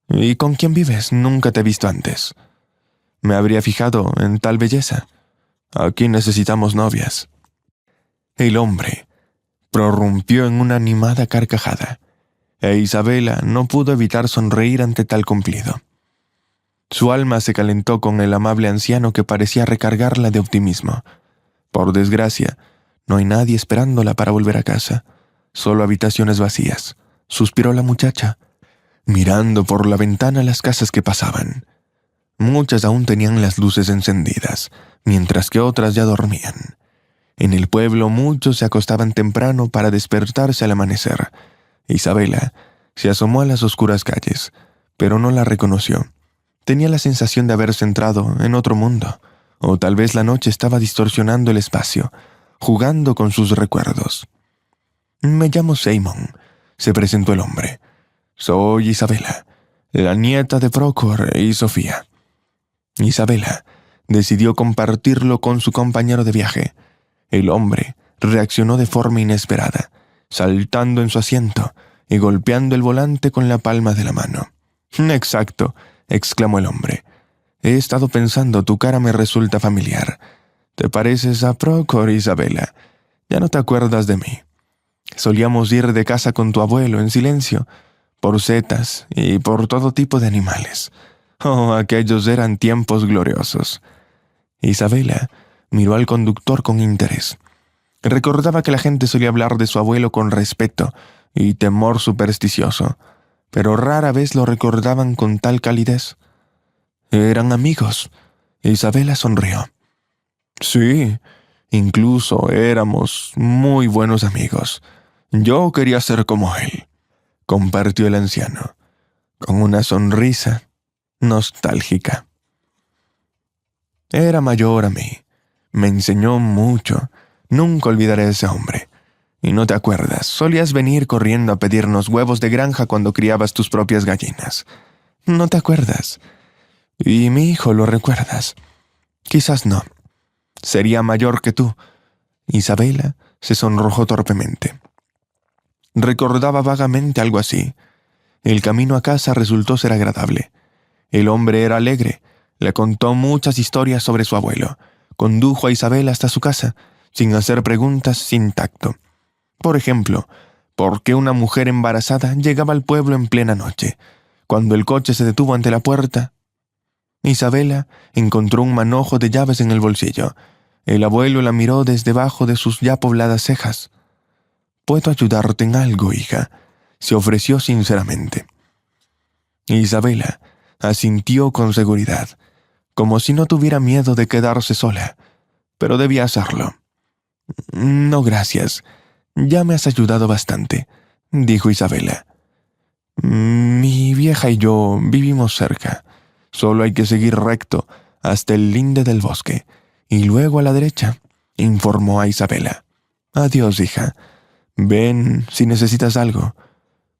«¿Y con quién vives? Nunca te he visto antes». «Me habría fijado en tal belleza. Aquí necesitamos novias». El hombre prorrumpió en una animada carcajada, e Isabela no pudo evitar sonreír ante tal cumplido. Su alma se calentó con el amable anciano que parecía recargarla de optimismo. Por desgracia, no hay nadie esperándola para volver a casa, solo habitaciones vacías, suspiró la muchacha, mirando por la ventana las casas que pasaban. Muchas aún tenían las luces encendidas, mientras que otras ya dormían. En el pueblo muchos se acostaban temprano para despertarse al amanecer. Isabela se asomó a las oscuras calles, pero no la reconoció. Tenía la sensación de haberse entrado en otro mundo, o tal vez la noche estaba distorsionando el espacio, jugando con sus recuerdos. «Me llamo Simon», se presentó el hombre. «Soy Isabela, la nieta de Procor y Sofía». Isabela decidió compartirlo con su compañero de viaje. El hombre reaccionó de forma inesperada, saltando en su asiento y golpeando el volante con la palma de la mano. «Exacto», exclamó el hombre. «He estado pensando, tu cara me resulta familiar. Te pareces a Procor, Isabela. Ya no te acuerdas de mí. Solíamos ir de casa con tu abuelo en silencio, por setas y por todo tipo de animales. Oh, aquellos eran tiempos gloriosos». Isabela miró al conductor con interés. Recordaba que la gente solía hablar de su abuelo con respeto y temor supersticioso, pero rara vez lo recordaban con tal calidez. «¿Eran amigos?», Isabela sonrió. «Sí, incluso éramos muy buenos amigos. Yo quería ser como él», compartió el anciano, con una sonrisa nostálgica. «Era mayor a mí. Me enseñó mucho. Nunca olvidaré a ese hombre. Y no te acuerdas, solías venir corriendo a pedirnos huevos de granja cuando criabas tus propias gallinas. ¿No te acuerdas? Y mi hijo, ¿lo recuerdas? Quizás no. Sería mayor que tú». Isabela se sonrojó torpemente. Recordaba vagamente algo así. El camino a casa resultó ser agradable. El hombre era alegre. Le contó muchas historias sobre su abuelo. Condujo a Isabela hasta su casa, sin hacer preguntas, sin tacto. Por ejemplo, ¿por qué una mujer embarazada llegaba al pueblo en plena noche? Cuando el coche se detuvo ante la puerta, Isabela encontró un manojo de llaves en el bolsillo. El abuelo la miró desde debajo de sus ya pobladas cejas. «¿Puedo ayudarte en algo, hija?», se ofreció sinceramente. Isabela asintió con seguridad, como si no tuviera miedo de quedarse sola, pero debía hacerlo. «No, gracias. Ya me has ayudado bastante», dijo Isabela. «Mi vieja y yo vivimos cerca. Solo hay que seguir recto hasta el linde del bosque, y luego a la derecha», informó a Isabela. «Adiós, hija. Ven si necesitas algo.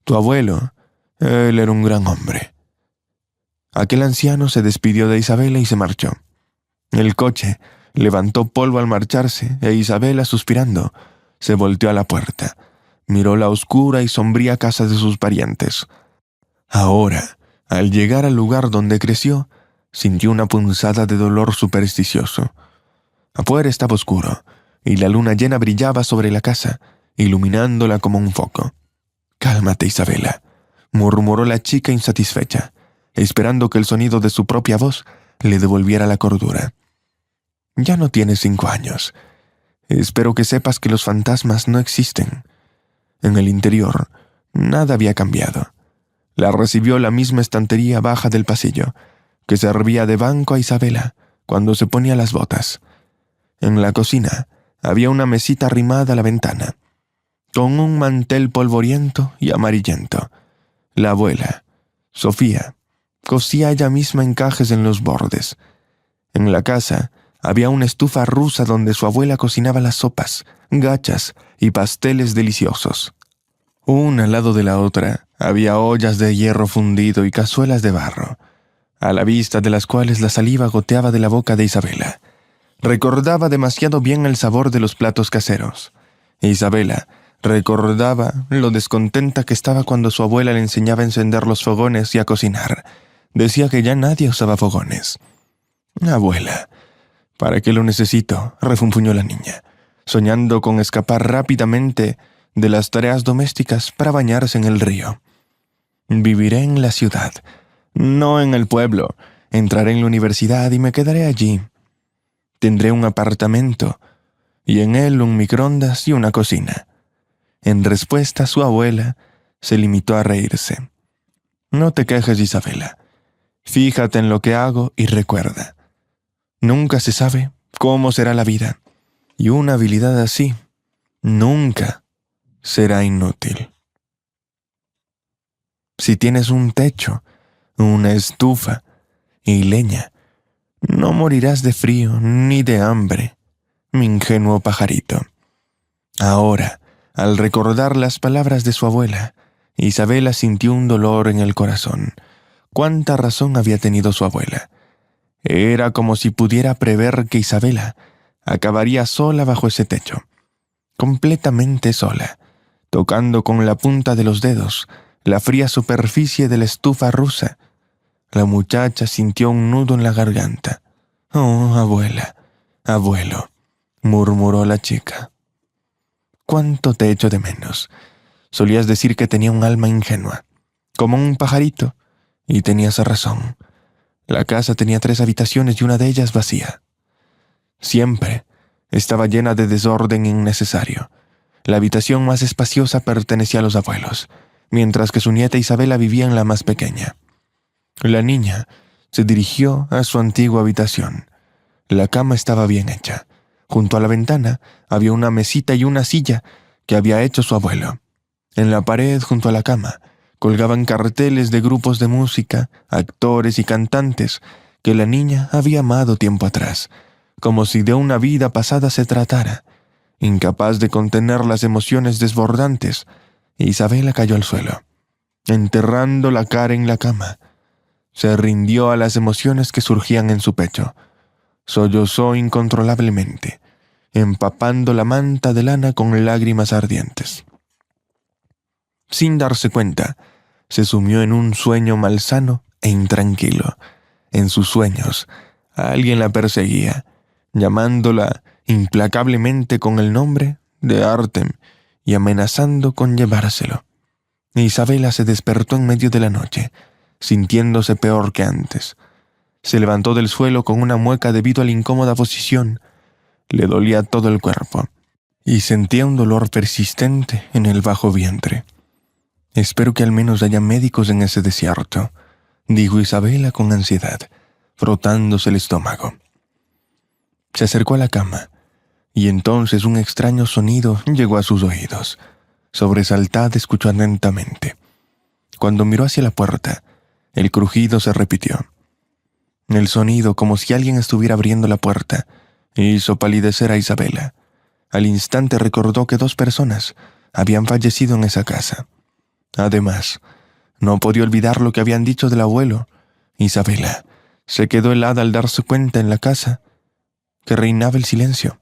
Tu abuelo, él era un gran hombre». Aquel anciano se despidió de Isabela y se marchó. El coche levantó polvo al marcharse e Isabela, suspirando, se volteó a la puerta. Miró la oscura y sombría casa de sus parientes. Ahora, al llegar al lugar donde creció, sintió una punzada de dolor supersticioso. Afuera estaba oscuro, y la luna llena brillaba sobre la casa, iluminándola como un foco. «Cálmate, Isabela», murmuró la chica insatisfecha, esperando que el sonido de su propia voz le devolviera la cordura. «Ya no tienes 5 años. Espero que sepas que los fantasmas no existen». En el interior, nada había cambiado. La recibió la misma estantería baja del pasillo, que servía de banco a Isabela cuando se ponía las botas. En la cocina había una mesita arrimada a la ventana, con un mantel polvoriento y amarillento. La abuela, Sofía, cosía ella misma encajes en los bordes. En la casa había una estufa rusa donde su abuela cocinaba las sopas, gachas y pasteles deliciosos. Una al lado de la otra había ollas de hierro fundido y cazuelas de barro, a la vista de las cuales la saliva goteaba de la boca de Isabela. Recordaba demasiado bien el sabor de los platos caseros. Isabela recordaba lo descontenta que estaba cuando su abuela le enseñaba a encender los fogones y a cocinar. Decía que ya nadie usaba fogones. «Abuela, ¿para qué lo necesito?», refunfuñó la niña, soñando con escapar rápidamente de las tareas domésticas para bañarse en el río. «Viviré en la ciudad, no en el pueblo. Entraré en la universidad y me quedaré allí. Tendré un apartamento, y en él un microondas y una cocina». En respuesta, su abuela se limitó a reírse. «No te quejes, Isabela. Fíjate en lo que hago y recuerda. Nunca se sabe cómo será la vida, y una habilidad así nunca será inútil. Si tienes un techo, una estufa y leña, no morirás de frío ni de hambre, mi ingenuo pajarito». Ahora, al recordar las palabras de su abuela, Isabela sintió un dolor en el corazón. Cuánta razón había tenido su abuela. Era como si pudiera prever que Isabela acabaría sola bajo ese techo, completamente sola, tocando con la punta de los dedos la fría superficie de la estufa rusa. La muchacha sintió un nudo en la garganta. «Oh, abuela, abuelo», murmuró la chica. «Cuánto te echo de menos. Solías decir que tenía un alma ingenua, como un pajarito, y tenías razón. La casa tenía 3 habitaciones y una de ellas vacía. Siempre estaba llena de desorden innecesario. La habitación más espaciosa pertenecía a los abuelos, mientras que su nieta Isabela vivía en la más pequeña. La niña se dirigió a su antigua habitación. La cama estaba bien hecha. Junto a la ventana había una mesita y una silla que había hecho su abuelo. En la pared, junto a la cama, colgaban carteles de grupos de música, actores y cantantes que la niña había amado tiempo atrás, como si de una vida pasada se tratara. Incapaz de contener las emociones desbordantes, Isabela cayó al suelo, enterrando la cara en la cama. Se rindió a las emociones que surgían en su pecho. Sollozó incontrolablemente, empapando la manta de lana con lágrimas ardientes. Sin darse cuenta, se sumió en un sueño malsano e intranquilo. En sus sueños, alguien la perseguía, llamándola implacablemente con el nombre de Artem y amenazando con llevárselo. Isabela se despertó en medio de la noche, sintiéndose peor que antes. Se levantó del suelo con una mueca debido a la incómoda posición. Le dolía todo el cuerpo y sentía un dolor persistente en el bajo vientre. «Espero que al menos haya médicos en ese desierto», dijo Isabela con ansiedad, frotándose el estómago. Se acercó a la cama, y entonces un extraño sonido llegó a sus oídos. Sobresaltada, escuchó atentamente. Cuando miró hacia la puerta, el crujido se repitió. El sonido, como si alguien estuviera abriendo la puerta, hizo palidecer a Isabela. Al instante recordó que 2 personas habían fallecido en esa casa. Además, no podía olvidar lo que habían dicho del abuelo. Isabela se quedó helada al darse cuenta en la casa que reinaba el silencio.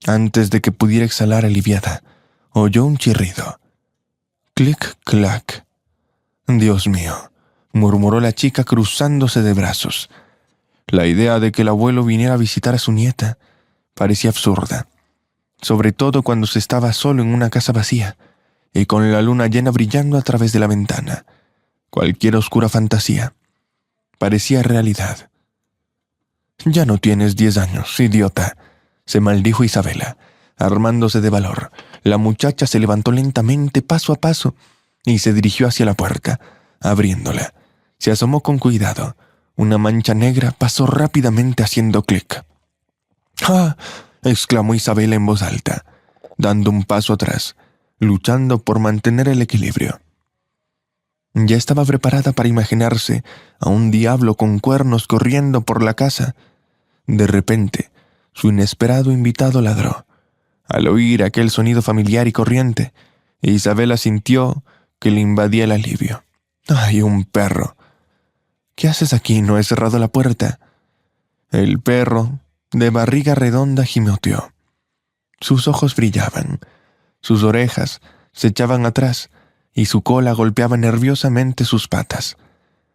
Antes de que pudiera exhalar aliviada, oyó un chirrido. Clic-clac. «Dios mío», murmuró la chica cruzándose de brazos. La idea de que el abuelo viniera a visitar a su nieta parecía absurda, sobre todo cuando se estaba solo en una casa vacía y con la luna llena brillando a través de la ventana. Cualquier oscura fantasía parecía realidad. «Ya no tienes 10 años, idiota», se maldijo Isabela, armándose de valor. La muchacha se levantó lentamente, paso a paso, y se dirigió hacia la puerta, abriéndola. Se asomó con cuidado. Una mancha negra pasó rápidamente haciendo clic. «¡Ah!», exclamó Isabela en voz alta, dando un paso atrás, luchando por mantener el equilibrio. Ya estaba preparada para imaginarse a un diablo con cuernos corriendo por la casa. De repente, su inesperado invitado ladró. Al oír aquel sonido familiar y corriente, Isabela sintió que le invadía el alivio. «¡Ay, un perro! ¿Qué haces aquí? ¿No he cerrado la puerta?». El perro, de barriga redonda, gimeteó. Sus ojos brillaban, sus orejas se echaban atrás y su cola golpeaba nerviosamente sus patas.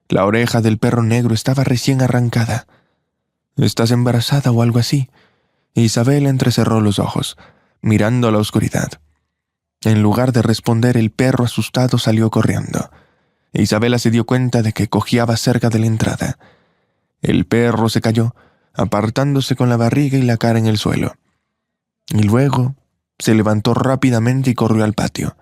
La oreja del perro negro estaba recién arrancada. «¿Estás embarazada o algo así?». Isabela entrecerró los ojos, mirando a la oscuridad. En lugar de responder, el perro asustado salió corriendo. Isabela se dio cuenta de que cojeaba cerca de la entrada. El perro se cayó, apartándose con la barriga y la cara en el suelo. Y luego se levantó rápidamente y corrió al patio.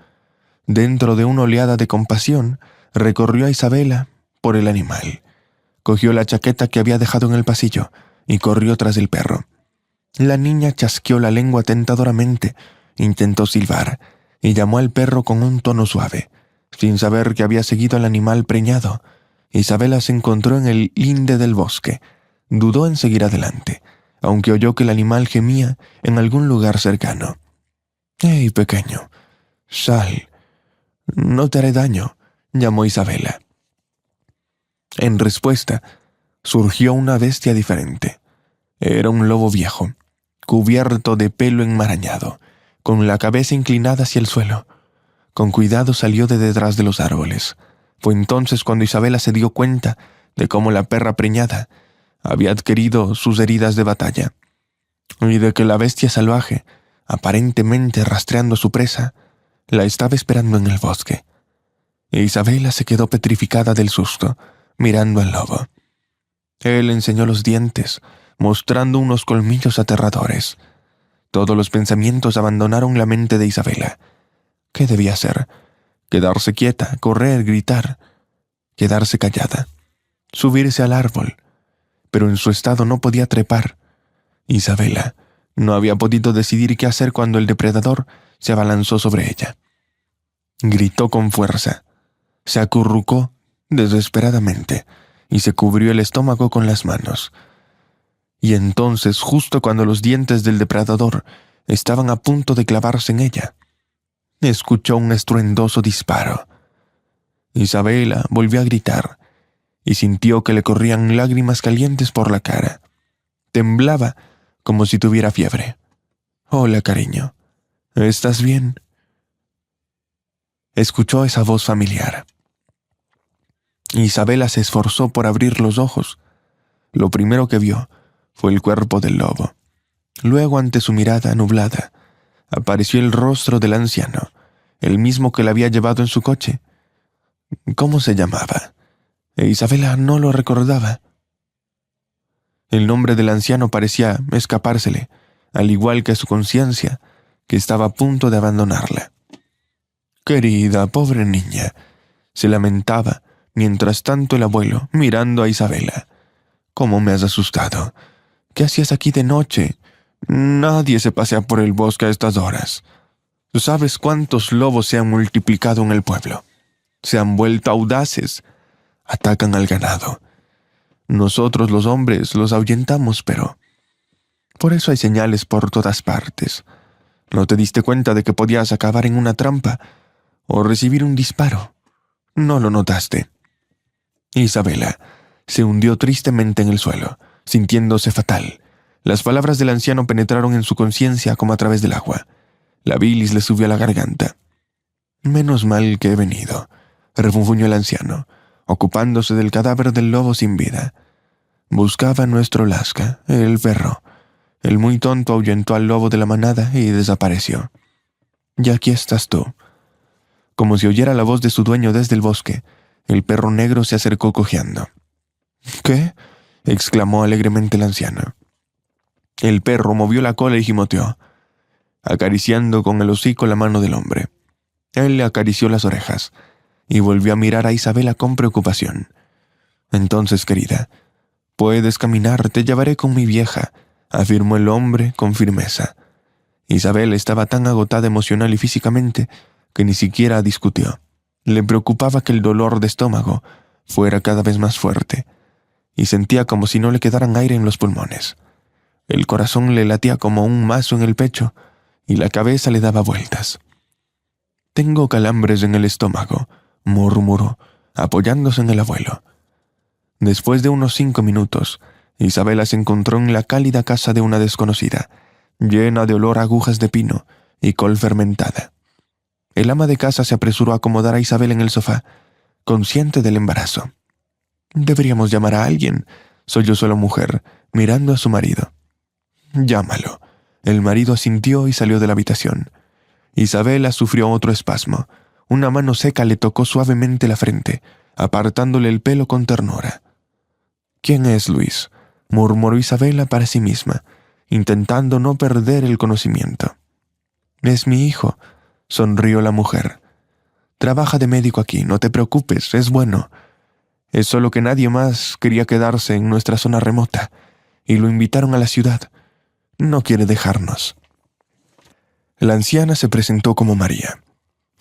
Dentro de una oleada de compasión, recorrió a Isabela por el animal. Cogió la chaqueta que había dejado en el pasillo y corrió tras el perro. La niña chasqueó la lengua tentadoramente, intentó silbar y llamó al perro con un tono suave. Sin saber que había seguido al animal preñado, Isabela se encontró en el linde del bosque. Dudó en seguir adelante, aunque oyó que el animal gemía en algún lugar cercano. «¡Hey, pequeño! Sal. No te haré daño», llamó Isabela. En respuesta, surgió una bestia diferente. Era un lobo viejo, cubierto de pelo enmarañado, con la cabeza inclinada hacia el suelo. Con cuidado salió de detrás de los árboles. Fue entonces cuando Isabela se dio cuenta de cómo la perra preñada había adquirido sus heridas de batalla, y de que la bestia salvaje, aparentemente rastreando a su presa, la estaba esperando en el bosque. Isabela se quedó petrificada del susto, mirando al lobo. Él enseñó los dientes, mostrando unos colmillos aterradores. Todos los pensamientos abandonaron la mente de Isabela. ¿Qué debía hacer? Quedarse quieta, correr, gritar, quedarse callada, subirse al árbol. Pero en su estado no podía trepar. Isabela no había podido decidir qué hacer cuando el depredador se abalanzó sobre ella. Gritó con fuerza, se acurrucó desesperadamente y se cubrió el estómago con las manos. Y entonces, justo cuando los dientes del depredador estaban a punto de clavarse en ella, escuchó un estruendoso disparo. Isabela volvió a gritar y sintió que le corrían lágrimas calientes por la cara. Temblaba como si tuviera fiebre. «Hola, cariño. ¿Estás bien?», escuchó esa voz familiar. Isabela se esforzó por abrir los ojos. Lo primero que vio fue el cuerpo del lobo. Luego, ante su mirada nublada, apareció el rostro del anciano, el mismo que la había llevado en su coche. ¿Cómo se llamaba? Isabela no lo recordaba. El nombre del anciano parecía escapársele, al igual que su conciencia, que estaba a punto de abandonarla. «Querida, pobre niña», se lamentaba, mientras tanto el abuelo, mirando a Isabela. «¿Cómo me has asustado? ¿Qué hacías aquí de noche? Nadie se pasea por el bosque a estas horas. ¿Sabes cuántos lobos se han multiplicado en el pueblo? Se han vuelto audaces. Atacan al ganado. Nosotros los hombres los ahuyentamos, pero... Por eso hay señales por todas partes. ¿No te diste cuenta de que podías acabar en una trampa o recibir un disparo? ¿No lo notaste?» Isabela se hundió tristemente en el suelo, sintiéndose fatal. Las palabras del anciano penetraron en su conciencia como a través del agua. La bilis le subió a la garganta. «Menos mal que he venido», refunfuñó el anciano, ocupándose del cadáver del lobo sin vida. «Buscaba a nuestro Lasca, el perro. El muy tonto ahuyentó al lobo de la manada y desapareció. Y aquí estás tú». Como si oyera la voz de su dueño desde el bosque, el perro negro se acercó cojeando. «¿Qué?», exclamó alegremente el anciano. El perro movió la cola y gimoteó, acariciando con el hocico la mano del hombre. Él le acarició las orejas y volvió a mirar a Isabela con preocupación. «Entonces, querida, puedes caminar, te llevaré con mi vieja», afirmó el hombre con firmeza. Isabela estaba tan agotada emocional y físicamente que ni siquiera discutió. Le preocupaba que el dolor de estómago fuera cada vez más fuerte, y sentía como si no le quedaran aire en los pulmones. El corazón le latía como un mazo en el pecho, y la cabeza le daba vueltas. «Tengo calambres en el estómago», murmuró, apoyándose en el abuelo. Después de unos 5 minutos, Isabela se encontró en la cálida casa de una desconocida, llena de olor a agujas de pino y col fermentada. El ama de casa se apresuró a acomodar a Isabela en el sofá, consciente del embarazo. «Deberíamos llamar a alguien», sollozó la mujer, mirando a su marido. «Llámalo». El marido asintió y salió de la habitación. Isabela sufrió otro espasmo. Una mano seca le tocó suavemente la frente, apartándole el pelo con ternura. «¿Quién es Luis?», murmuró Isabela para sí misma, intentando no perder el conocimiento. «Es mi hijo», sonrió la mujer. «Trabaja de médico aquí, no te preocupes, es bueno. Es solo que nadie más quería quedarse en nuestra zona remota, y lo invitaron a la ciudad. No quiere dejarnos». La anciana se presentó como María.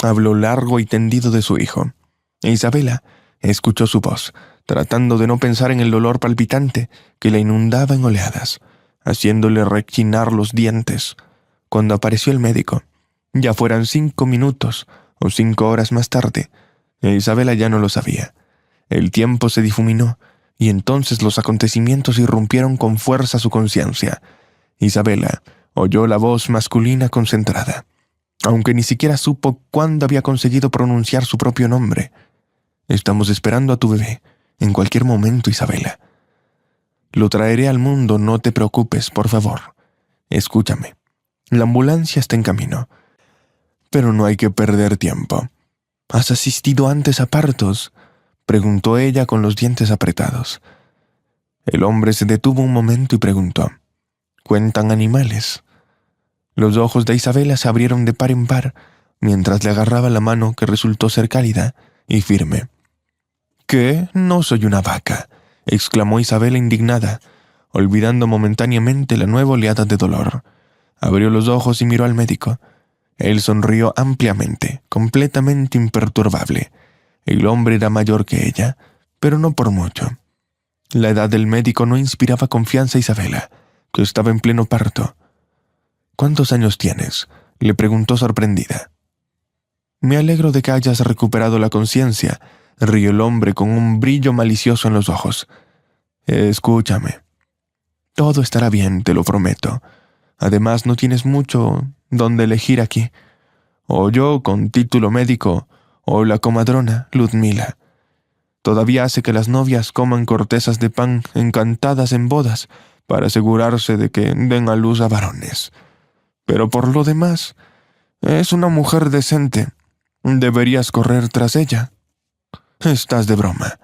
Habló largo y tendido de su hijo. Isabela escuchó su voz, tratando de no pensar en el dolor palpitante que la inundaba en oleadas, haciéndole rechinar los dientes. Cuando apareció el médico, Ya fueran 5 minutos o 5 horas más tarde, Isabela ya no lo sabía. El tiempo se difuminó y entonces los acontecimientos irrumpieron con fuerza su conciencia. Isabela oyó la voz masculina concentrada, aunque ni siquiera supo cuándo había conseguido pronunciar su propio nombre. «Estamos esperando a tu bebé. En cualquier momento, Isabela. Lo traeré al mundo, no te preocupes, por favor. Escúchame. La ambulancia está en camino. Pero no hay que perder tiempo. ¿Has asistido antes a partos?», preguntó ella con los dientes apretados. El hombre se detuvo un momento y preguntó: «¿Cuentan animales?». Los ojos de Isabela se abrieron de par en par mientras le agarraba la mano, que resultó ser cálida y firme. «¿Qué? No soy una vaca», exclamó Isabela indignada, olvidando momentáneamente la nueva oleada de dolor. Abrió los ojos y miró al médico. Él sonrió ampliamente, completamente imperturbable. El hombre era mayor que ella, pero no por mucho. La edad del médico no inspiraba confianza a Isabela, que estaba en pleno parto. «¿Cuántos años tienes?», le preguntó sorprendida. «Me alegro de que hayas recuperado la conciencia», rió el hombre con un brillo malicioso en los ojos. «Escúchame. Todo estará bien, te lo prometo. Además, no tienes mucho donde elegir aquí. O yo con título médico, o la comadrona Ludmila. Todavía hace que las novias coman cortezas de pan encantadas en bodas para asegurarse de que den a luz a varones. Pero por lo demás, es una mujer decente. Deberías correr tras ella». «Estás de broma».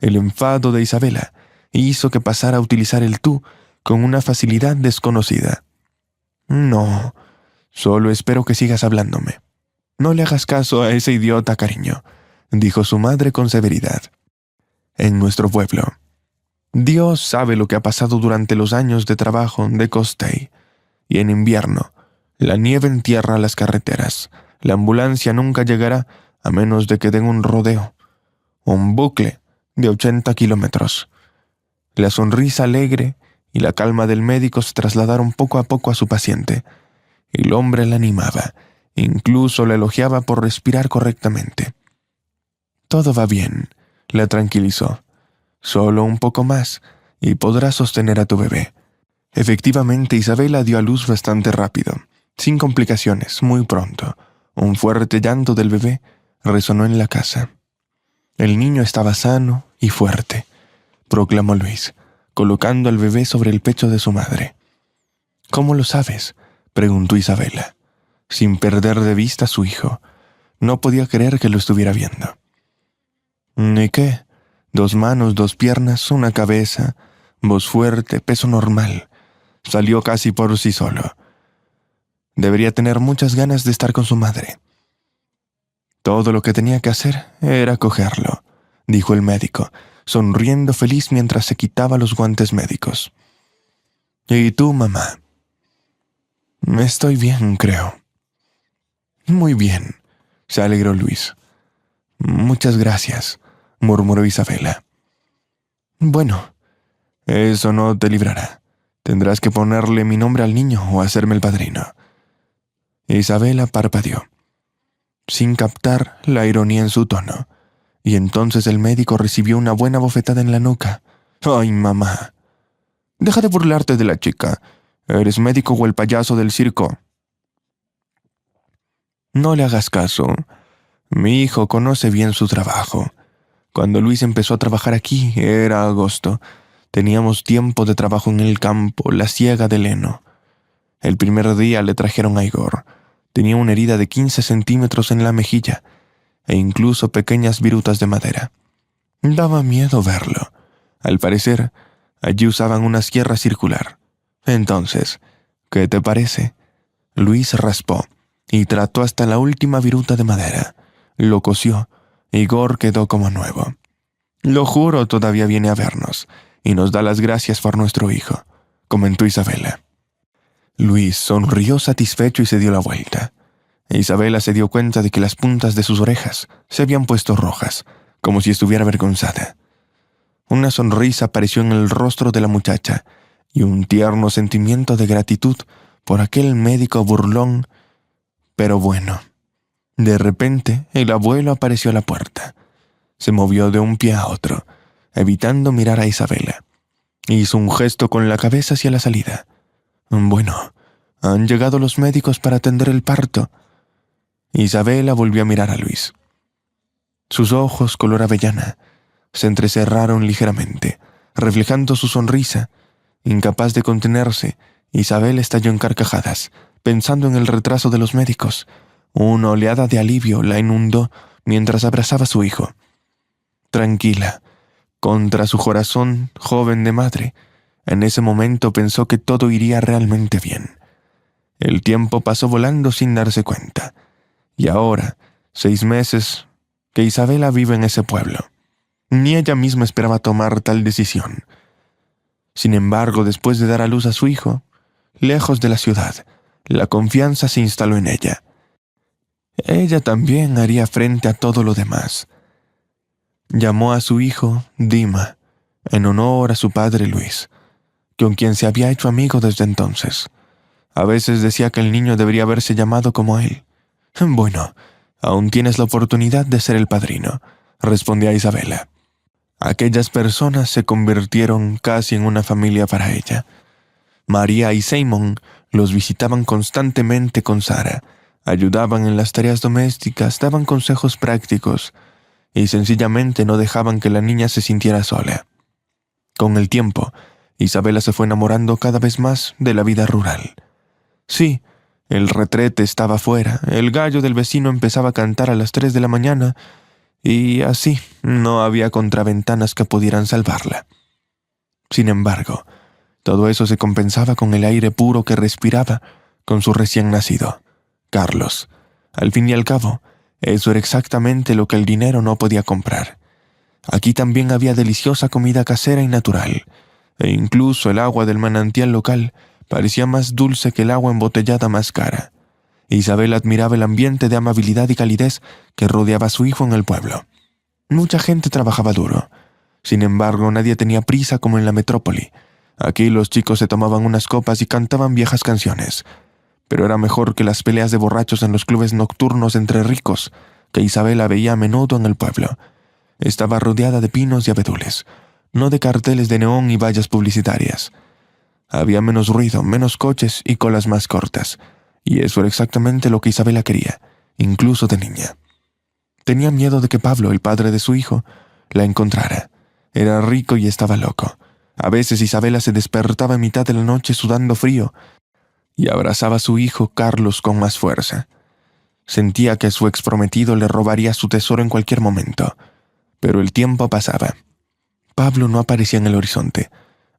El enfado de Isabela hizo que pasara a utilizar el tú con una facilidad desconocida. «No, solo espero que sigas hablándome. No le hagas caso a ese idiota, cariño», dijo su madre con severidad. «En nuestro pueblo, Dios sabe lo que ha pasado durante los años de trabajo de Costey. Y en invierno, la nieve entierra las carreteras. La ambulancia nunca llegará a menos de que den un rodeo. Un bucle de 80 kilómetros. La sonrisa alegre y la calma del médico se trasladaron poco a poco a su paciente. El hombre la animaba, incluso la elogiaba por respirar correctamente. «Todo va bien», la tranquilizó. «Solo un poco más y podrás sostener a tu bebé». Efectivamente, Isabela dio a luz bastante rápido, sin complicaciones, muy pronto. Un fuerte llanto del bebé resonó en la casa. «El niño estaba sano y fuerte», proclamó Luis, colocando al bebé sobre el pecho de su madre. «¿Cómo lo sabes?», preguntó Isabela, sin perder de vista a su hijo. No podía creer que lo estuviera viendo. «¿Y qué? 2 manos, 2 piernas, una cabeza, voz fuerte, peso normal. Salió casi por sí solo. Debería tener muchas ganas de estar con su madre». «Todo lo que tenía que hacer era cogerlo», dijo el médico, sonriendo feliz mientras se quitaba los guantes médicos. «¿Y tú, mamá?» «Estoy bien, creo». «Muy bien», se alegró Luis. «Muchas gracias», murmuró Isabela. «Bueno, eso no te librará. Tendrás que ponerle mi nombre al niño o hacerme el padrino». Isabela parpadeó, sin captar la ironía en su tono, y entonces el médico recibió una buena bofetada en la nuca. «¡Ay, mamá! Deja de burlarte de la chica. ¿Eres médico o el payaso del circo?» «No le hagas caso. Mi hijo conoce bien su trabajo. Cuando Luis empezó a trabajar aquí, era agosto. Teníamos tiempo de trabajo en el campo, la siega del heno. El primer día le trajeron a Igor. Tenía una herida de 15 centímetros en la mejilla e incluso pequeñas virutas de madera. Daba miedo verlo. Al parecer, allí usaban una sierra circular. Entonces, ¿qué te parece?». Luis raspó y trató hasta la última viruta de madera. Lo cosió. Igor quedó como nuevo. «Lo juro, todavía viene a vernos y nos da las gracias por nuestro hijo», comentó Isabela. Luis sonrió satisfecho y se dio la vuelta. Isabela se dio cuenta de que las puntas de sus orejas se habían puesto rojas, como si estuviera avergonzada. Una sonrisa apareció en el rostro de la muchacha y un tierno sentimiento de gratitud por aquel médico burlón Pero bueno, de repente el abuelo apareció a la puerta. Se movió de un pie a otro, evitando mirar a Isabela. Hizo un gesto con la cabeza hacia la salida. Bueno, han llegado los médicos para atender el parto. Isabela volvió a mirar a Luis. Sus ojos, color avellana, se entrecerraron ligeramente, reflejando su sonrisa. Incapaz de contenerse, Isabel estalló en carcajadas, pensando en el retraso de los médicos. Una oleada de alivio la inundó mientras abrazaba a su hijo. Tranquila, contra su corazón joven de madre, en ese momento pensó que todo iría realmente bien. El tiempo pasó volando sin darse cuenta, y ahora, 6 meses, que Isabela vive en ese pueblo. Ni ella misma esperaba tomar tal decisión. Sin embargo, después de dar a luz a su hijo, lejos de la ciudad, la confianza se instaló en ella. Ella también haría frente a todo lo demás. Llamó a su hijo Dima, en honor a su padre Luis, con quien se había hecho amigo desde entonces. A veces decía que el niño debería haberse llamado como él. Bueno, aún tienes la oportunidad de ser el padrino, respondía Isabela. Aquellas personas se convirtieron casi en una familia para ella. María y Simon los visitaban constantemente con Sara, ayudaban en las tareas domésticas, daban consejos prácticos y sencillamente no dejaban que la niña se sintiera sola. Con el tiempo, Isabela se fue enamorando cada vez más de la vida rural. Sí, el retrete estaba fuera, el gallo del vecino empezaba a cantar a las 3 de la mañana y así no había contraventanas que pudieran salvarla. Sin embargo, todo eso se compensaba con el aire puro que respiraba con su recién nacido, Carlos. Al fin y al cabo, eso era exactamente lo que el dinero no podía comprar. Aquí también había deliciosa comida casera y natural, e incluso el agua del manantial local parecía más dulce que el agua embotellada más cara. Isabel admiraba el ambiente de amabilidad y calidez que rodeaba a su hijo en el pueblo. Mucha gente trabajaba duro. Sin embargo, nadie tenía prisa como en la metrópoli. Aquí los chicos se tomaban unas copas y cantaban viejas canciones. Pero era mejor que las peleas de borrachos en los clubes nocturnos entre ricos, que Isabela veía a menudo en el pueblo. Estaba rodeada de pinos y abedules, no de carteles de neón y vallas publicitarias. Había menos ruido, menos coches y colas más cortas, y eso era exactamente lo que Isabela quería, incluso de niña. Tenía miedo de que Pablo, el padre de su hijo, la encontrara. Era rico y estaba loco. A veces Isabela se despertaba en mitad de la noche sudando frío y abrazaba a su hijo Carlos con más fuerza. Sentía que su exprometido le robaría su tesoro en cualquier momento. Pero el tiempo pasaba. Pablo no aparecía en el horizonte,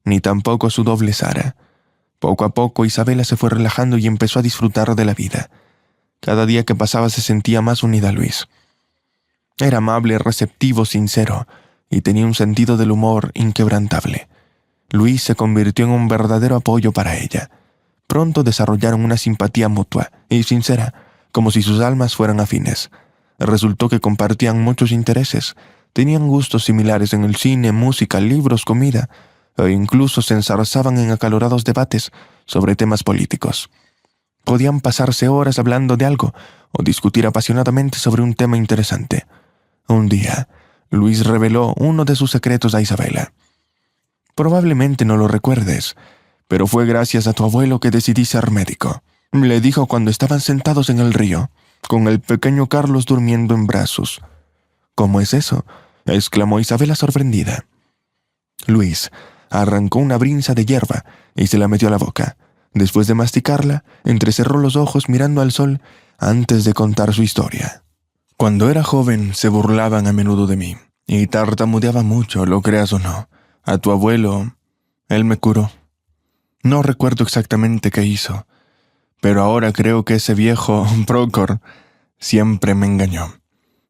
ni tampoco su doble Sara. Poco a poco Isabela se fue relajando y empezó a disfrutar de la vida. Cada día que pasaba se sentía más unida a Luis. Era amable, receptivo, sincero, y tenía un sentido del humor inquebrantable. Luis se convirtió en un verdadero apoyo para ella. Pronto desarrollaron una simpatía mutua y sincera, como si sus almas fueran afines. Resultó que compartían muchos intereses, tenían gustos similares en el cine, música, libros, comida, e incluso se enzarzaban en acalorados debates sobre temas políticos. Podían pasarse horas hablando de algo o discutir apasionadamente sobre un tema interesante. Un día, Luis reveló uno de sus secretos a Isabela. Probablemente no lo recuerdes, pero fue gracias a tu abuelo que decidí ser médico, le dijo cuando estaban sentados en el río, con el pequeño Carlos durmiendo en brazos. ¿Cómo es eso?, exclamó Isabela sorprendida. Luis arrancó una brinza de hierba y se la metió a la boca. Después de masticarla, entrecerró los ojos mirando al sol antes de contar su historia. Cuando era joven se burlaban a menudo de mí y tartamudeaba mucho, lo creas o no. A tu abuelo, él me curó. No recuerdo exactamente qué hizo, pero ahora creo que ese viejo Procor siempre me engañó.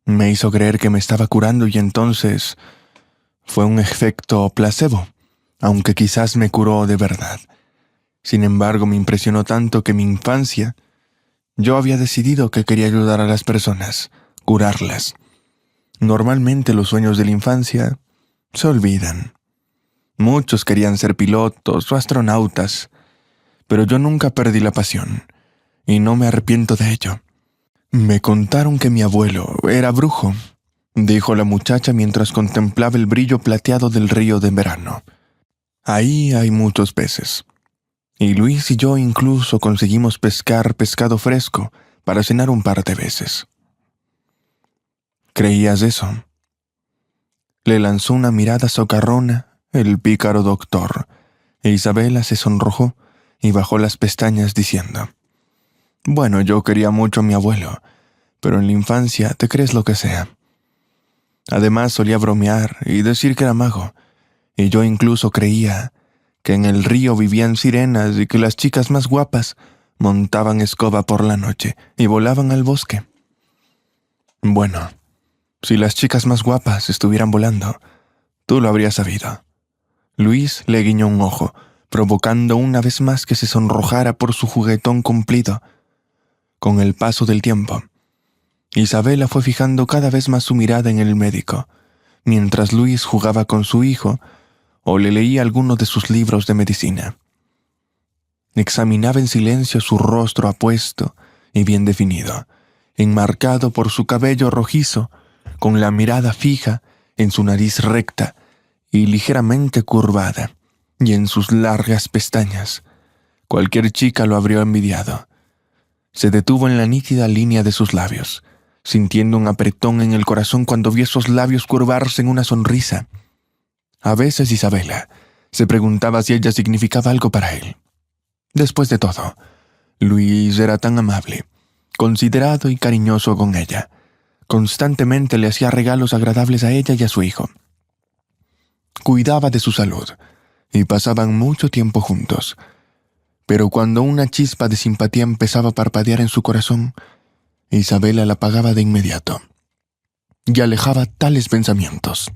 Me hizo creer que me estaba curando y entonces fue un efecto placebo, aunque quizás me curó de verdad. Sin embargo, me impresionó tanto que en mi infancia yo había decidido que quería ayudar a las personas, curarlas. Normalmente los sueños de la infancia se olvidan. Muchos querían ser pilotos o astronautas, pero yo nunca perdí la pasión, y no me arrepiento de ello. Me contaron que mi abuelo era brujo, dijo la muchacha mientras contemplaba el brillo plateado del río de verano. Ahí hay muchos peces. Y Luis y yo incluso conseguimos pescar pescado fresco para cenar un par de veces. ¿Creías eso? Le lanzó una mirada socarrona el pícaro doctor, e Isabela se sonrojó y bajó las pestañas diciendo: Bueno, yo quería mucho a mi abuelo, pero en la infancia te crees lo que sea. Además solía bromear y decir que era mago, y yo incluso creía que en el río vivían sirenas y que las chicas más guapas montaban escoba por la noche y volaban al bosque. Bueno, si las chicas más guapas estuvieran volando, tú lo habrías sabido. Luis le guiñó un ojo, provocando una vez más que se sonrojara por su juguetón cumplido. Con el paso del tiempo, Isabela fue fijando cada vez más su mirada en el médico, mientras Luis jugaba con su hijo o le leía alguno de sus libros de medicina. Examinaba en silencio su rostro apuesto y bien definido, enmarcado por su cabello rojizo, con la mirada fija en su nariz recta y ligeramente curvada, y en sus largas pestañas. Cualquier chica lo habría envidiado. Se detuvo en la nítida línea de sus labios, sintiendo un apretón en el corazón cuando vio esos labios curvarse en una sonrisa. A veces Isabela se preguntaba si ella significaba algo para él. Después de todo, Luis era tan amable, considerado y cariñoso con ella. Constantemente le hacía regalos agradables a ella y a su hijo. Cuidaba de su salud y pasaban mucho tiempo juntos. Pero cuando una chispa de simpatía empezaba a parpadear en su corazón, Isabela la apagaba de inmediato y alejaba tales pensamientos.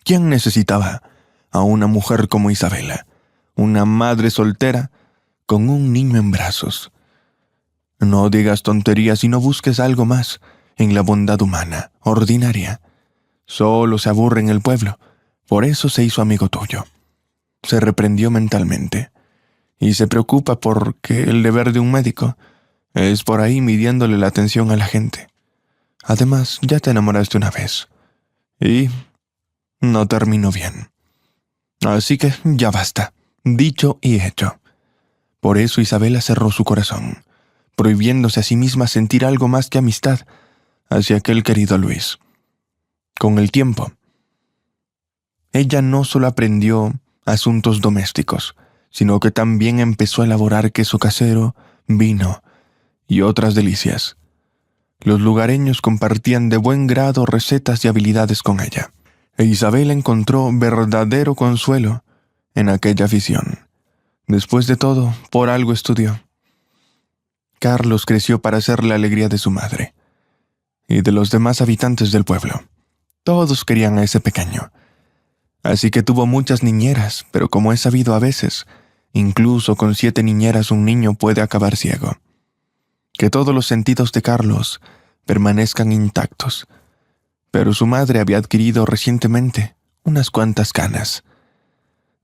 ¿Quién necesitaba a una mujer como Isabela, una madre soltera con un niño en brazos? No digas tonterías y no busques algo más en la bondad humana, ordinaria. Solo se aburre en el pueblo, por eso se hizo amigo tuyo. Se reprendió mentalmente y se preocupa porque el deber de un médico es por ahí midiéndole la atención a la gente. Además, ya te enamoraste una vez y no terminó bien. Así que ya basta, dicho y hecho. Por eso Isabela cerró su corazón, prohibiéndose a sí misma sentir algo más que amistad hacia aquel querido Luis. Con el tiempo, ella no solo aprendió asuntos domésticos, sino que también empezó a elaborar queso casero, vino y otras delicias. Los lugareños compartían de buen grado recetas y habilidades con ella, e Isabela encontró verdadero consuelo en aquella afición. Después de todo, por algo estudió. Carlos creció para ser la alegría de su madre y de los demás habitantes del pueblo. Todos querían a ese pequeño. Así que tuvo muchas niñeras, pero como es sabido a veces, incluso con 7 niñeras un niño puede acabar ciego. Que todos los sentidos de Carlos permanezcan intactos. Pero su madre había adquirido recientemente unas cuantas canas.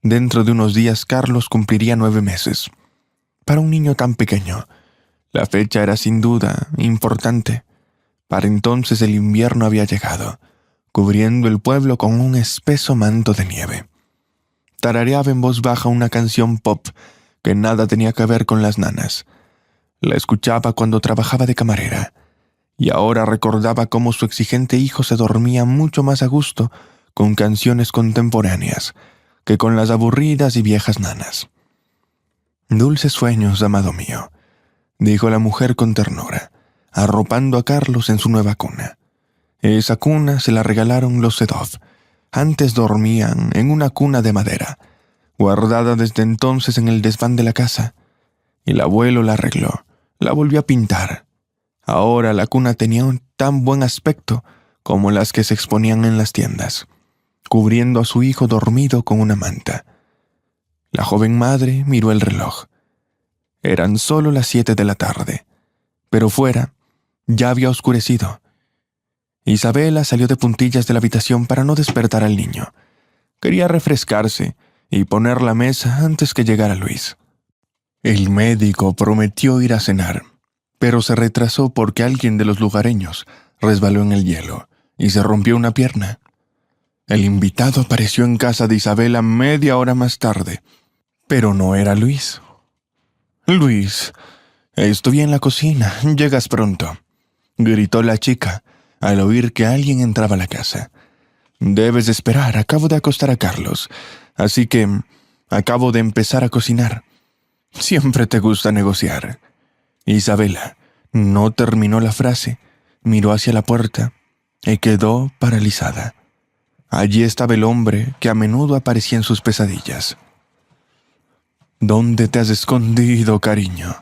Dentro de unos días Carlos cumpliría 9 meses. Para un niño tan pequeño, la fecha era sin duda importante. Para entonces el invierno había llegado, cubriendo el pueblo con un espeso manto de nieve. Tarareaba en voz baja una canción pop que nada tenía que ver con las nanas. La escuchaba cuando trabajaba de camarera, y ahora recordaba cómo su exigente hijo se dormía mucho más a gusto con canciones contemporáneas que con las aburridas y viejas nanas. «Dulces sueños, amado mío», dijo la mujer con ternura, arropando a Carlos en su nueva cuna. Esa cuna se la regalaron los Sedov. Antes dormían en una cuna de madera, guardada desde entonces en el desván de la casa. El abuelo la arregló, la volvió a pintar. Ahora la cuna tenía un tan buen aspecto como las que se exponían en las tiendas, cubriendo a su hijo dormido con una manta. La joven madre miró el reloj. Eran solo las 7 de la tarde, pero fuera ya había oscurecido. Isabela salió de puntillas de la habitación para no despertar al niño. Quería refrescarse y poner la mesa antes que llegara Luis. El médico prometió ir a cenar, pero se retrasó porque alguien de los lugareños resbaló en el hielo y se rompió una pierna. El invitado apareció en casa de Isabela media hora más tarde, pero no era Luis. «Luis, estoy en la cocina, llegas pronto», gritó la chica al oír que alguien entraba a la casa. «Debes esperar, acabo de acostar a Carlos, así que acabo de empezar a cocinar. Siempre te gusta negociar». Isabela no terminó la frase, miró hacia la puerta y quedó paralizada. Allí estaba el hombre que a menudo aparecía en sus pesadillas. «¿Dónde te has escondido, cariño?»,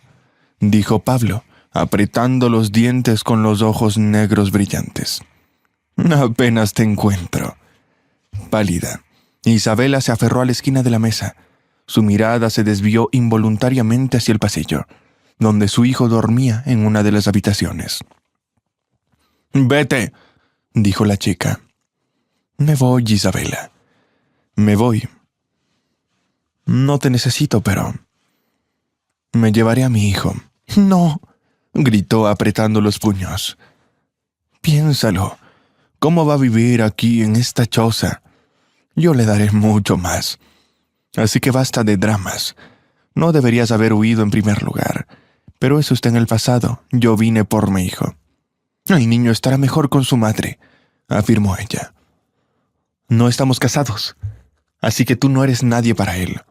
dijo Pablo, apretando los dientes con los ojos negros brillantes. «Apenas te encuentro». Pálida, Isabela se aferró a la esquina de la mesa. Su mirada se desvió involuntariamente hacia el pasillo, donde su hijo dormía en una de las habitaciones. «Vete», dijo la chica. «Me voy, Isabela. Me voy. No te necesito, pero me llevaré a mi hijo». «No», gritó apretando los puños. «Piénsalo. ¿Cómo va a vivir aquí en esta choza? Yo le daré mucho más. Así que basta de dramas. No deberías haber huido en primer lugar. Pero eso está en el pasado. Yo vine por mi hijo. El niño estará mejor con su madre», afirmó ella. «No estamos casados, así que tú no eres nadie para él.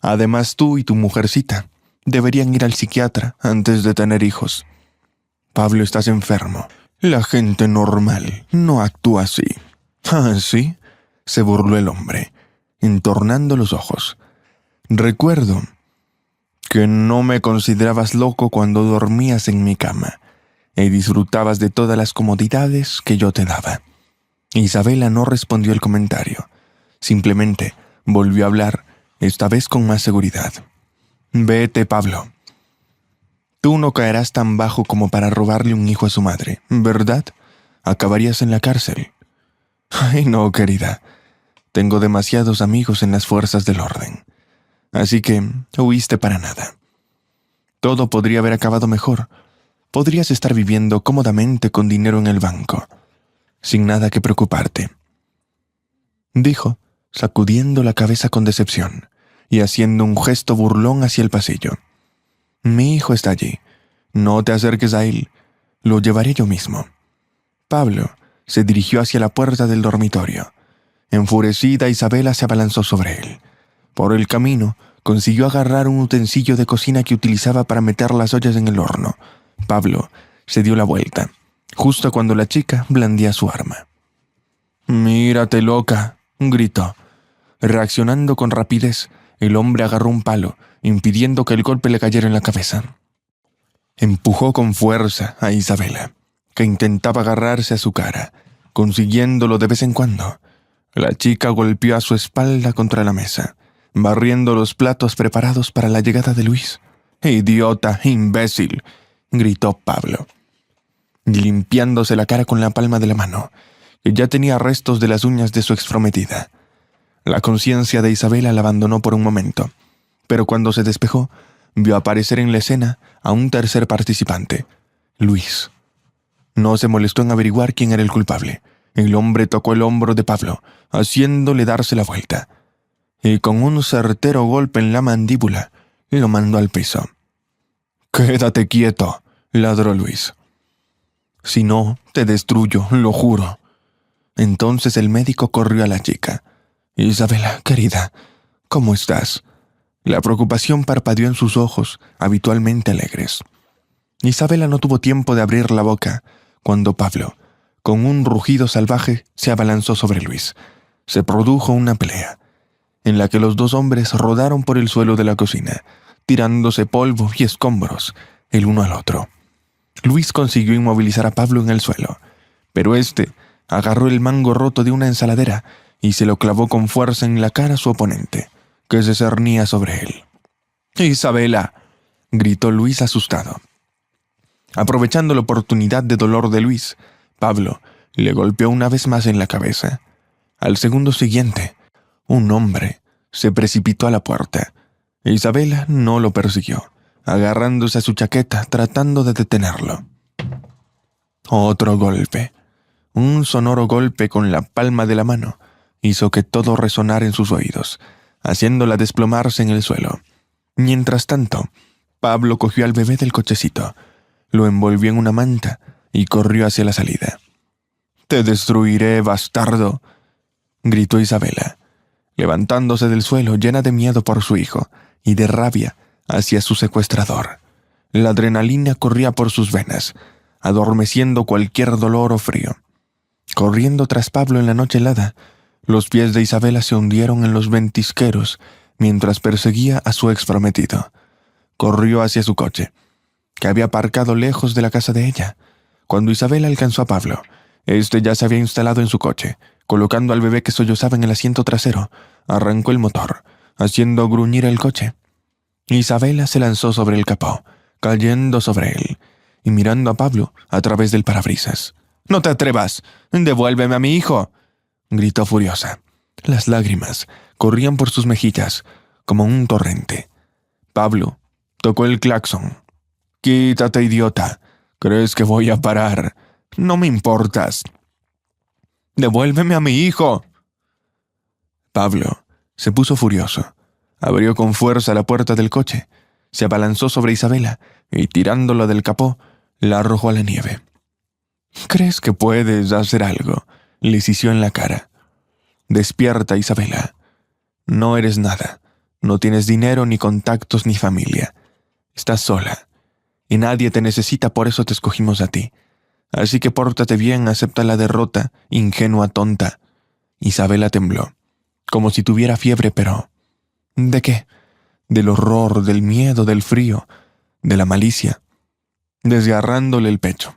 Además, tú y tu mujercita deberían ir al psiquiatra antes de tener hijos. Pablo, estás enfermo. La gente normal no actúa así». «¿Ah, sí?», se burló el hombre, entornando los ojos. «Recuerdo que no me considerabas loco cuando dormías en mi cama y disfrutabas de todas las comodidades que yo te daba». Isabela no respondió el comentario. Simplemente volvió a hablar, esta vez con más seguridad. «Vete, Pablo. Tú no caerás tan bajo como para robarle un hijo a su madre, ¿verdad? Acabarías en la cárcel». «Ay, no, querida. Tengo demasiados amigos en las fuerzas del orden. Así que huiste para nada. Todo podría haber acabado mejor. Podrías estar viviendo cómodamente con dinero en el banco, sin nada que preocuparte», dijo, sacudiendo la cabeza con decepción y haciendo un gesto burlón hacia el pasillo. «Mi hijo está allí. No te acerques a él. Lo llevaré yo mismo». Pablo se dirigió hacia la puerta del dormitorio. Enfurecida, Isabela se abalanzó sobre él. Por el camino, consiguió agarrar un utensilio de cocina que utilizaba para meter las ollas en el horno. Pablo se dio la vuelta, justo cuando la chica blandía su arma. «Mírate, loca», gritó. Reaccionando con rapidez, el hombre agarró un palo, impidiendo que el golpe le cayera en la cabeza. Empujó con fuerza a Isabela, que intentaba agarrarse a su cara, consiguiéndolo de vez en cuando. La chica golpeó a su espalda contra la mesa, barriendo los platos preparados para la llegada de Luis. «¡Idiota, imbécil!», gritó Pablo, limpiándose la cara con la palma de la mano, que ya tenía restos de las uñas de su exprometida. La conciencia de Isabela la abandonó por un momento, pero cuando se despejó, vio aparecer en la escena a un tercer participante, Luis. No se molestó en averiguar quién era el culpable. El hombre tocó el hombro de Pablo, haciéndole darse la vuelta, y con un certero golpe en la mandíbula, lo mandó al piso. «Quédate quieto», ladró Luis. «Si no, te destruyo, lo juro». Entonces el médico corrió a la chica. «Isabela, querida, ¿cómo estás?». La preocupación parpadeó en sus ojos, habitualmente alegres. Isabela no tuvo tiempo de abrir la boca cuando Pablo, con un rugido salvaje, se abalanzó sobre Luis. Se produjo una pelea, en la que los dos hombres rodaron por el suelo de la cocina, tirándose polvo y escombros el uno al otro. Luis consiguió inmovilizar a Pablo en el suelo, pero éste agarró el mango roto de una ensaladera y se lo clavó con fuerza en la cara a su oponente, que se cernía sobre él. «¡Isabela!», gritó Luis asustado. Aprovechando la oportunidad de dolor de Luis, Pablo le golpeó una vez más en la cabeza. Al segundo siguiente, un hombre se precipitó a la puerta. Isabela no lo persiguió. agarrándose a su chaqueta, tratando de detenerlo. Otro golpe. Un sonoro golpe con la palma de la mano hizo que todo resonara en sus oídos, haciéndola desplomarse en el suelo. Mientras tanto, Pablo cogió al bebé del cochecito, lo envolvió en una manta y corrió hacia la salida. «¡Te destruiré, bastardo!», gritó Isabela, levantándose del suelo llena de miedo por su hijo y de rabia hacia su secuestrador. La adrenalina corría por sus venas, adormeciendo cualquier dolor o frío. Corriendo tras Pablo en la noche helada, los pies de Isabela se hundieron en los ventisqueros mientras perseguía a su exprometido. Corrió hacia su coche, que había aparcado lejos de la casa de ella. Cuando Isabela alcanzó a Pablo, este ya se había instalado en su coche. Colocando al bebé que sollozaba en el asiento trasero, arrancó el motor, haciendo gruñir el coche. Isabela se lanzó sobre el capó, cayendo sobre él, y mirando a Pablo a través del parabrisas. «¡No te atrevas! ¡Devuélveme a mi hijo!», gritó furiosa. Las lágrimas corrían por sus mejillas como un torrente. Pablo tocó el claxon. «¡Quítate, idiota! ¿Crees que voy a parar? No me importas. ¡Devuélveme a mi hijo!». Pablo se puso furioso. Abrió con fuerza la puerta del coche, se abalanzó sobre Isabela y, tirándola del capó, la arrojó a la nieve. «¿Crees que puedes hacer algo?», le sisió en la cara. «Despierta, Isabela. No eres nada. No tienes dinero, ni contactos, ni familia. Estás sola. Y nadie te necesita, por eso te escogimos a ti. Así que pórtate bien, acepta la derrota, ingenua tonta». Isabela tembló, como si tuviera fiebre, pero... ¿de qué? Del horror, del miedo, del frío, de la malicia. Desgarrándole el pecho.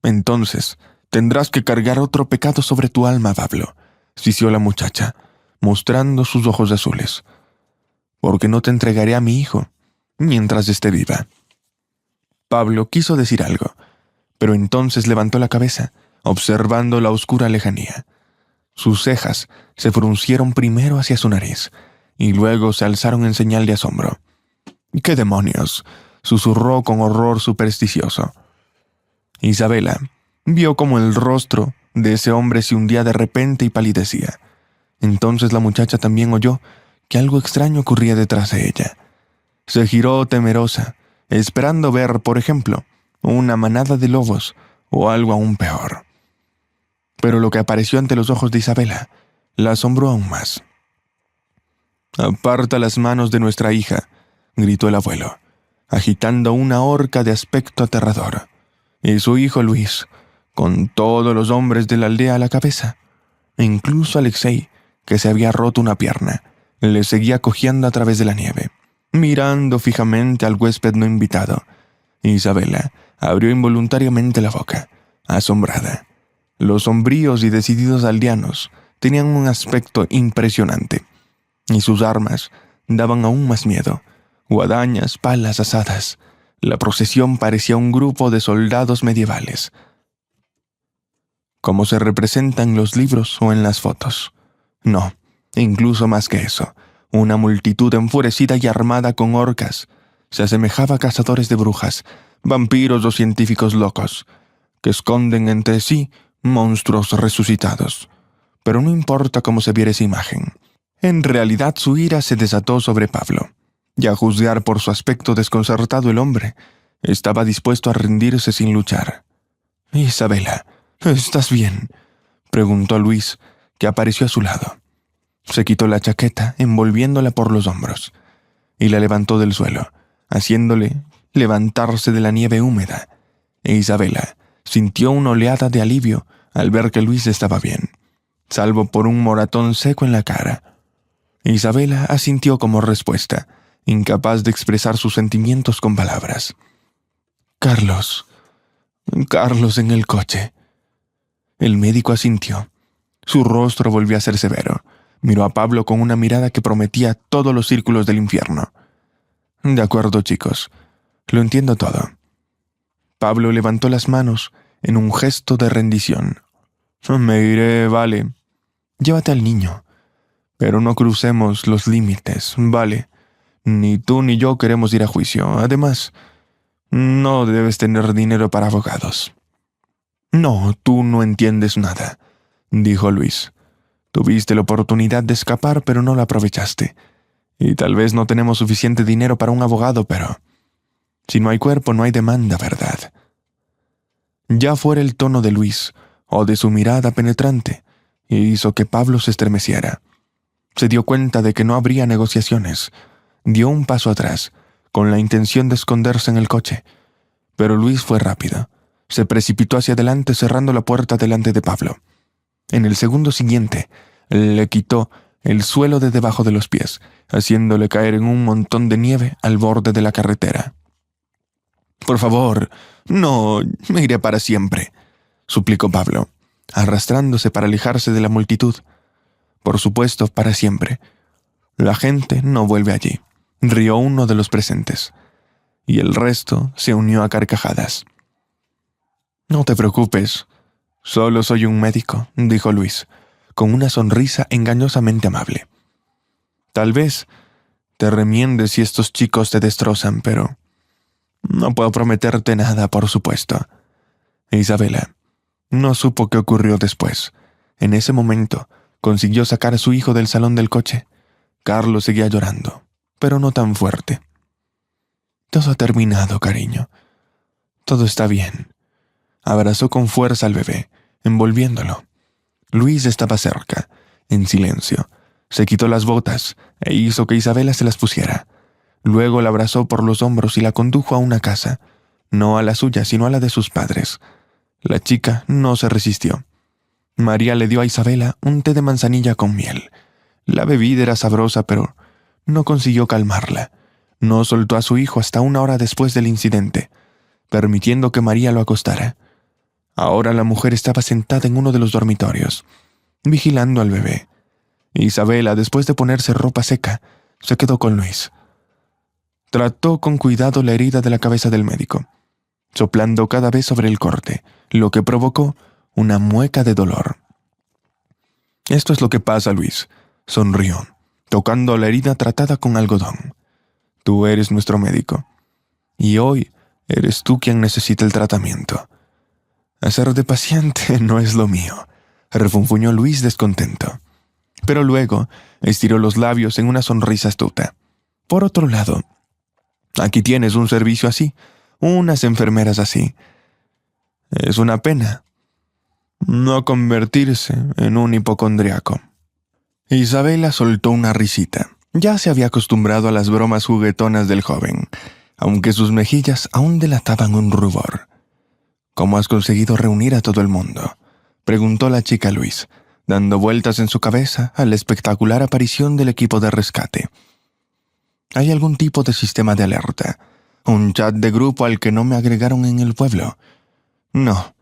«Entonces, tendrás que cargar otro pecado sobre tu alma, Pablo», sisió la muchacha, mostrando sus ojos azules. «Porque no te entregaré a mi hijo mientras esté viva». Pablo quiso decir algo, pero entonces levantó la cabeza, observando la oscura lejanía. Sus cejas se fruncieron primero hacia su nariz y luego se alzaron en señal de asombro. «¿Qué demonios?», susurró con horror supersticioso. Isabela vio cómo el rostro de ese hombre se hundía de repente y palidecía. Entonces la muchacha también oyó que algo extraño ocurría detrás de ella. Se giró temerosa, esperando ver, por ejemplo, una manada de lobos o algo aún peor. Pero lo que apareció ante los ojos de Isabela la asombró aún más. «Aparta las manos de nuestra hija», gritó el abuelo, agitando una horca de aspecto aterrador. Y su hijo Luis, con todos los hombres de la aldea a la cabeza, e incluso Alexei, que se había roto una pierna, le seguía cojeando a través de la nieve, mirando fijamente al huésped no invitado. Isabela abrió involuntariamente la boca, asombrada. Los sombríos y decididos aldeanos tenían un aspecto impresionante, y sus armas daban aún más miedo. Guadañas, palas asadas. La procesión parecía un grupo de soldados medievales, como se representa en los libros o en las fotos. No, incluso más que eso, una multitud enfurecida y armada con horcas se asemejaba a cazadores de brujas, vampiros o científicos locos, que esconden entre sí monstruos resucitados. Pero no importa cómo se viera esa imagen. En realidad su ira se desató sobre Pablo, y a juzgar por su aspecto desconcertado el hombre estaba dispuesto a rendirse sin luchar. «Isabela, ¿estás bien?», preguntó Luis, que apareció a su lado. Se quitó la chaqueta, envolviéndola por los hombros, y la levantó del suelo, haciéndole levantarse de la nieve húmeda, e Isabela sintió una oleada de alivio al ver que Luis estaba bien, salvo por un moratón seco en la cara. Isabela asintió como respuesta, incapaz de expresar sus sentimientos con palabras. Carlos en el coche». El médico asintió. Su rostro volvió a ser severo. Miró a Pablo con una mirada que prometía todos los círculos del infierno. «De acuerdo, chicos. Lo entiendo todo». Pablo levantó las manos en un gesto de rendición. «Me iré, vale. Llévate al niño. Pero no crucemos los límites, vale. Ni tú ni yo queremos ir a juicio. Además, no debes tener dinero para abogados. No, tú no entiendes nada, dijo Luis. Tuviste la oportunidad de escapar, pero no la aprovechaste. Y tal vez no tenemos suficiente dinero para un abogado, pero si no hay cuerpo, no hay demanda, ¿verdad? Ya fuera el tono de Luis o de su mirada penetrante, hizo que Pablo se estremeciera. Se dio cuenta de que no habría negociaciones. Dio un paso atrás, con la intención de esconderse en el coche. Pero Luis fue rápido. Se precipitó hacia adelante cerrando la puerta delante de Pablo. En el segundo siguiente, le quitó el suelo de debajo de los pies, haciéndole caer en un montón de nieve al borde de la carretera. «Por favor, no, me iré para siempre», suplicó Pablo, arrastrándose para alejarse de la multitud. Por supuesto, para siempre. La gente no vuelve allí, rió uno de los presentes, y el resto se unió a carcajadas. «No te preocupes, solo soy un médico», dijo Luis, con una sonrisa engañosamente amable. «Tal vez te remiendes si estos chicos te destrozan, pero no puedo prometerte nada, por supuesto». Isabela no supo qué ocurrió después. En ese momento, consiguió sacar a su hijo del salón del coche. Carlos seguía llorando, pero no tan fuerte. «Todo ha terminado, cariño. Todo está bien». Abrazó con fuerza al bebé, envolviéndolo. Luis estaba cerca, en silencio. Se quitó las botas e hizo que Isabela se las pusiera. Luego la abrazó por los hombros y la condujo a una casa, no a la suya, sino a la de sus padres. La chica no se resistió. María le dio a Isabela un té de manzanilla con miel. La bebida era sabrosa, pero no consiguió calmarla. No soltó a su hijo hasta 1 hora después del incidente, permitiendo que María lo acostara. Ahora la mujer estaba sentada en uno de los dormitorios, vigilando al bebé. Isabela, después de ponerse ropa seca, se quedó con Luis. Trató con cuidado la herida de la cabeza del médico, soplando cada vez sobre el corte, lo que provocó una mueca de dolor. «Esto es lo que pasa, Luis», sonrió, tocando la herida tratada con algodón. «Tú eres nuestro médico, y hoy eres tú quien necesita el tratamiento». «Hacer de paciente no es lo mío», refunfuñó Luis descontento. Pero luego estiró los labios en una sonrisa astuta. «Por otro lado, aquí tienes un servicio así, unas enfermeras así. Es una pena no convertirse en un hipocondriaco». Isabela soltó una risita. Ya se había acostumbrado a las bromas juguetonas del joven, aunque sus mejillas aún delataban un rubor. «¿Cómo has conseguido reunir a todo el mundo?», preguntó la chica a Luis, dando vueltas en su cabeza a la espectacular aparición del equipo de rescate. «¿Hay algún tipo de sistema de alerta? ¿Un chat de grupo al que no me agregaron en el pueblo?» «No,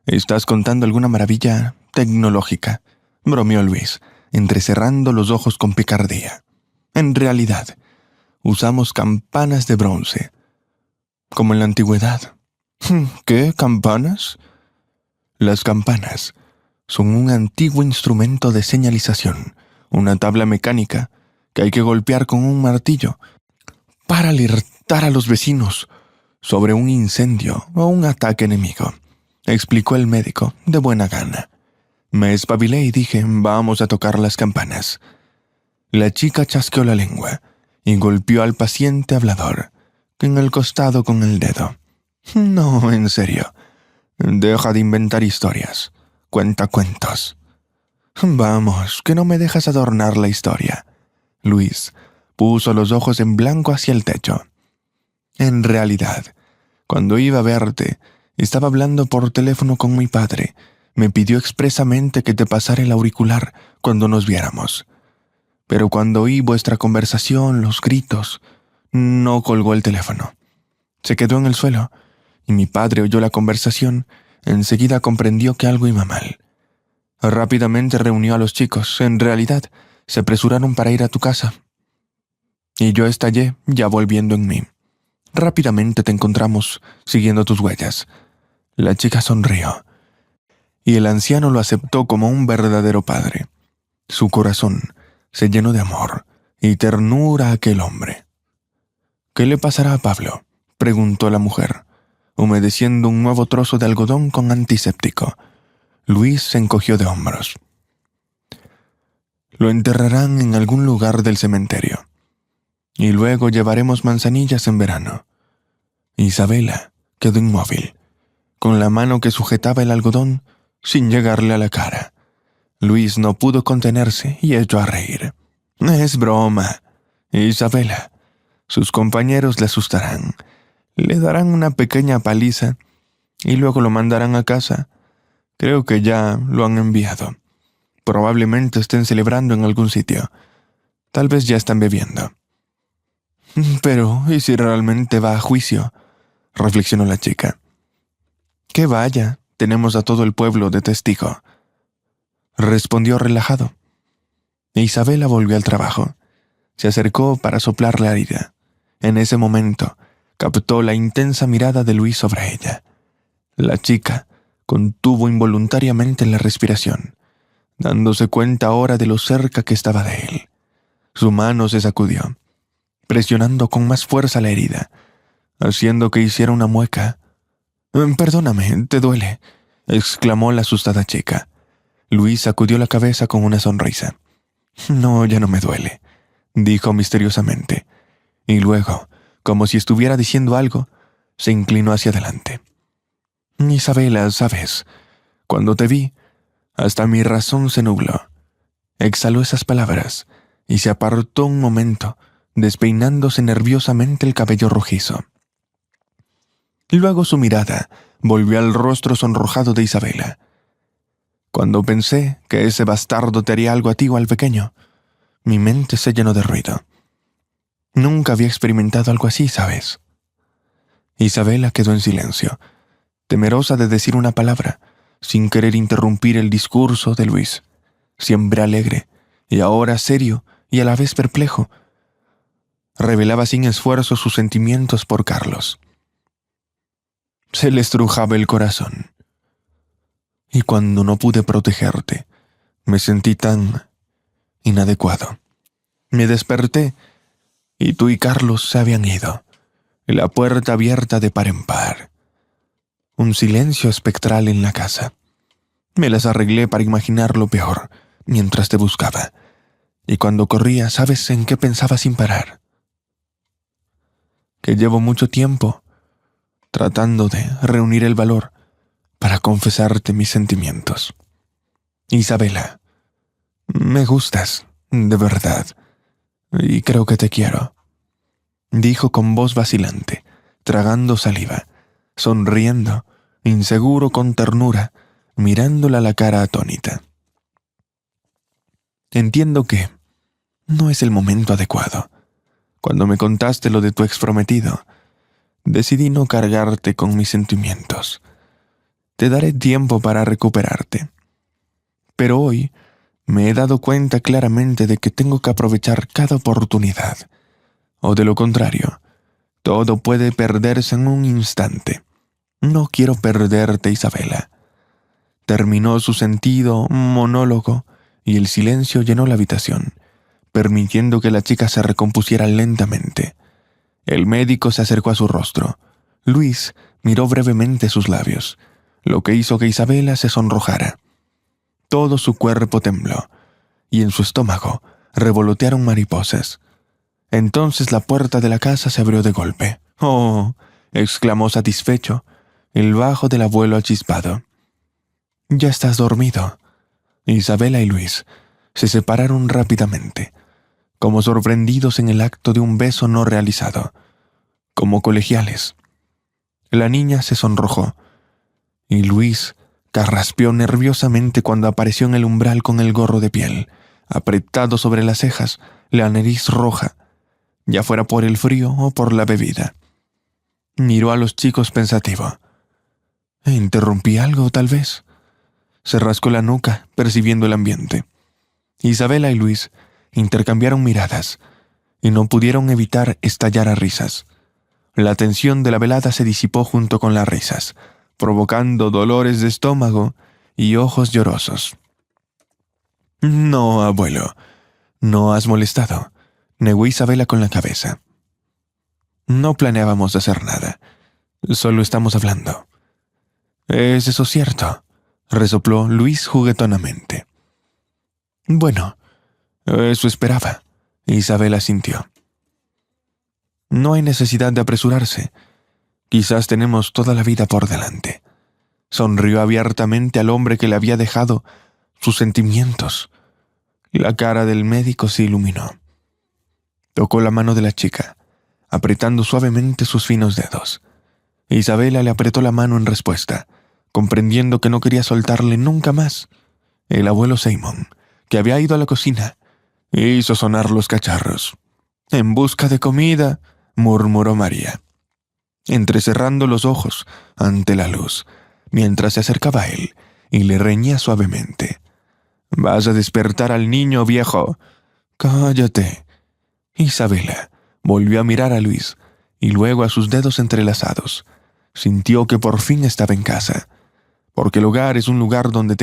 estás contando alguna maravilla tecnológica», bromeó Luis, entrecerrando los ojos con picardía. «En realidad, usamos campanas de bronce, como en la antigüedad». «¿Qué? ¿Campanas?» «Las campanas son un antiguo instrumento de señalización, una tabla mecánica que hay que golpear con un martillo para alertar a los vecinos sobre un incendio o un ataque enemigo», explicó el médico de buena gana. Me espabilé y dije, «Vamos a tocar las campanas». La chica chasqueó la lengua y golpeó al paciente hablador en el costado con el dedo. «No, en serio. Deja de inventar historias. Cuenta cuentos». «Vamos, que no me dejas adornar la historia». Luis puso los ojos en blanco hacia el techo. «En realidad, cuando iba a verte, estaba hablando por teléfono con mi padre. Me pidió expresamente que te pasara el auricular cuando nos viéramos. Pero cuando oí vuestra conversación, los gritos, no colgó el teléfono. Se quedó en el suelo, y mi padre oyó la conversación. Enseguida comprendió que algo iba mal. Rápidamente reunió a los chicos. En realidad, se apresuraron para ir a tu casa. Y yo estallé, ya volviendo en mí. Rápidamente te encontramos, siguiendo tus huellas». La chica sonrió, y el anciano lo aceptó como un verdadero padre. Su corazón se llenó de amor y ternura a aquel hombre. ¿Qué le pasará a Pablo?, preguntó la mujer, humedeciendo un nuevo trozo de algodón con antiséptico. Luis se encogió de hombros. Lo enterrarán en algún lugar del cementerio. Y luego llevaremos manzanillas en verano. Isabela quedó inmóvil, con la mano que sujetaba el algodón sin llegarle a la cara. Luis no pudo contenerse y echó a reír. Es broma. Isabela, sus compañeros le asustarán. Le darán una pequeña paliza y luego lo mandarán a casa. Creo que ya lo han enviado. Probablemente estén celebrando en algún sitio. Tal vez ya están bebiendo. Pero, ¿y si realmente va a juicio?, reflexionó la chica. Que vaya, tenemos a todo el pueblo de testigo, respondió relajado. Isabela volvió al trabajo. Se acercó para soplar la herida. En ese momento, captó la intensa mirada de Luis sobre ella. La chica contuvo involuntariamente la respiración, dándose cuenta ahora de lo cerca que estaba de él. Su mano se sacudió, presionando con más fuerza la herida, haciendo que hiciera una mueca. «Perdóname, ¿te duele?», exclamó la asustada chica. Luis sacudió la cabeza con una sonrisa. «No, ya no me duele», dijo misteriosamente, y luego, como si estuviera diciendo algo, se inclinó hacia adelante. «Isabela, ¿sabes? Cuando te vi, hasta mi razón se nubló». Exhaló esas palabras y se apartó un momento, despeinándose nerviosamente el cabello rojizo. Luego su mirada volvió al rostro sonrojado de Isabela. «Cuando pensé que ese bastardo te haría algo a ti o al pequeño, mi mente se llenó de ruido. Nunca había experimentado algo así, ¿sabes?». Isabela quedó en silencio, temerosa de decir una palabra, sin querer interrumpir el discurso de Luis, siempre alegre, y ahora serio y a la vez perplejo. Revelaba sin esfuerzo sus sentimientos por Carlos. Se le estrujaba el corazón. Y cuando no pude protegerte, me sentí tan inadecuado. Me desperté y tú y Carlos se habían ido, la puerta abierta de par en par. Un silencio espectral en la casa. Me las arreglé para imaginar lo peor mientras te buscaba. Y cuando corría, ¿sabes en qué pensaba sin parar? Que llevo mucho tiempo tratando de reunir el valor para confesarte mis sentimientos. Isabela, me gustas, de verdad, y creo que te quiero», dijo con voz vacilante, tragando saliva, sonriendo, inseguro con ternura, mirándola a la cara atónita. «Entiendo que no es el momento adecuado. Cuando me contaste lo de tu exprometido, decidí no cargarte con mis sentimientos. Te daré tiempo para recuperarte. Pero hoy me he dado cuenta claramente de que tengo que aprovechar cada oportunidad. O de lo contrario, todo puede perderse en un instante. No quiero perderte, Isabela». Terminó su sentido monólogo y el silencio llenó la habitación, permitiendo que la chica se recompusiera lentamente. El médico se acercó a su rostro. Luis miró brevemente sus labios, lo que hizo que Isabela se sonrojara. Todo su cuerpo tembló, y en su estómago revolotearon mariposas. Entonces la puerta de la casa se abrió de golpe. «¡Oh!», exclamó satisfecho, el bajo del abuelo achispado. «Ya estás dormido». Isabela y Luis se separaron rápidamente, como sorprendidos en el acto de un beso no realizado, como colegiales. La niña se sonrojó, y Luis carraspeó nerviosamente cuando apareció en el umbral con el gorro de piel, apretado sobre las cejas, la nariz roja, ya fuera por el frío o por la bebida. Miró a los chicos pensativo. «¿Interrumpí algo, tal vez?». Se rascó la nuca, percibiendo el ambiente. Isabela y Luis intercambiaron miradas y no pudieron evitar estallar a risas. La tensión de la velada se disipó junto con las risas, provocando dolores de estómago y ojos llorosos. «No, abuelo, no has molestado», negó Isabela con la cabeza. No planeábamos hacer nada. Solo estamos hablando. ¿Es eso cierto?, resopló Luis juguetonamente. Bueno, eso esperaba. Isabel asintió. No hay necesidad de apresurarse. Quizás tenemos toda la vida por delante. Sonrió abiertamente al hombre que le había dejado sus sentimientos. La cara del médico se iluminó. Tocó la mano de la chica, apretando suavemente sus finos dedos. Isabela le apretó la mano en respuesta, comprendiendo que no quería soltarle nunca más. El abuelo Simon, que había ido a la cocina, hizo sonar los cacharros. «En busca de comida», murmuró María, entrecerrando los ojos ante la luz, mientras se acercaba a él y le reñía suavemente. «Vas a despertar al niño, viejo». «Cállate». Isabela volvió a mirar a Luis y luego a sus dedos entrelazados. Sintió que por fin estaba en casa, porque el hogar es un lugar donde te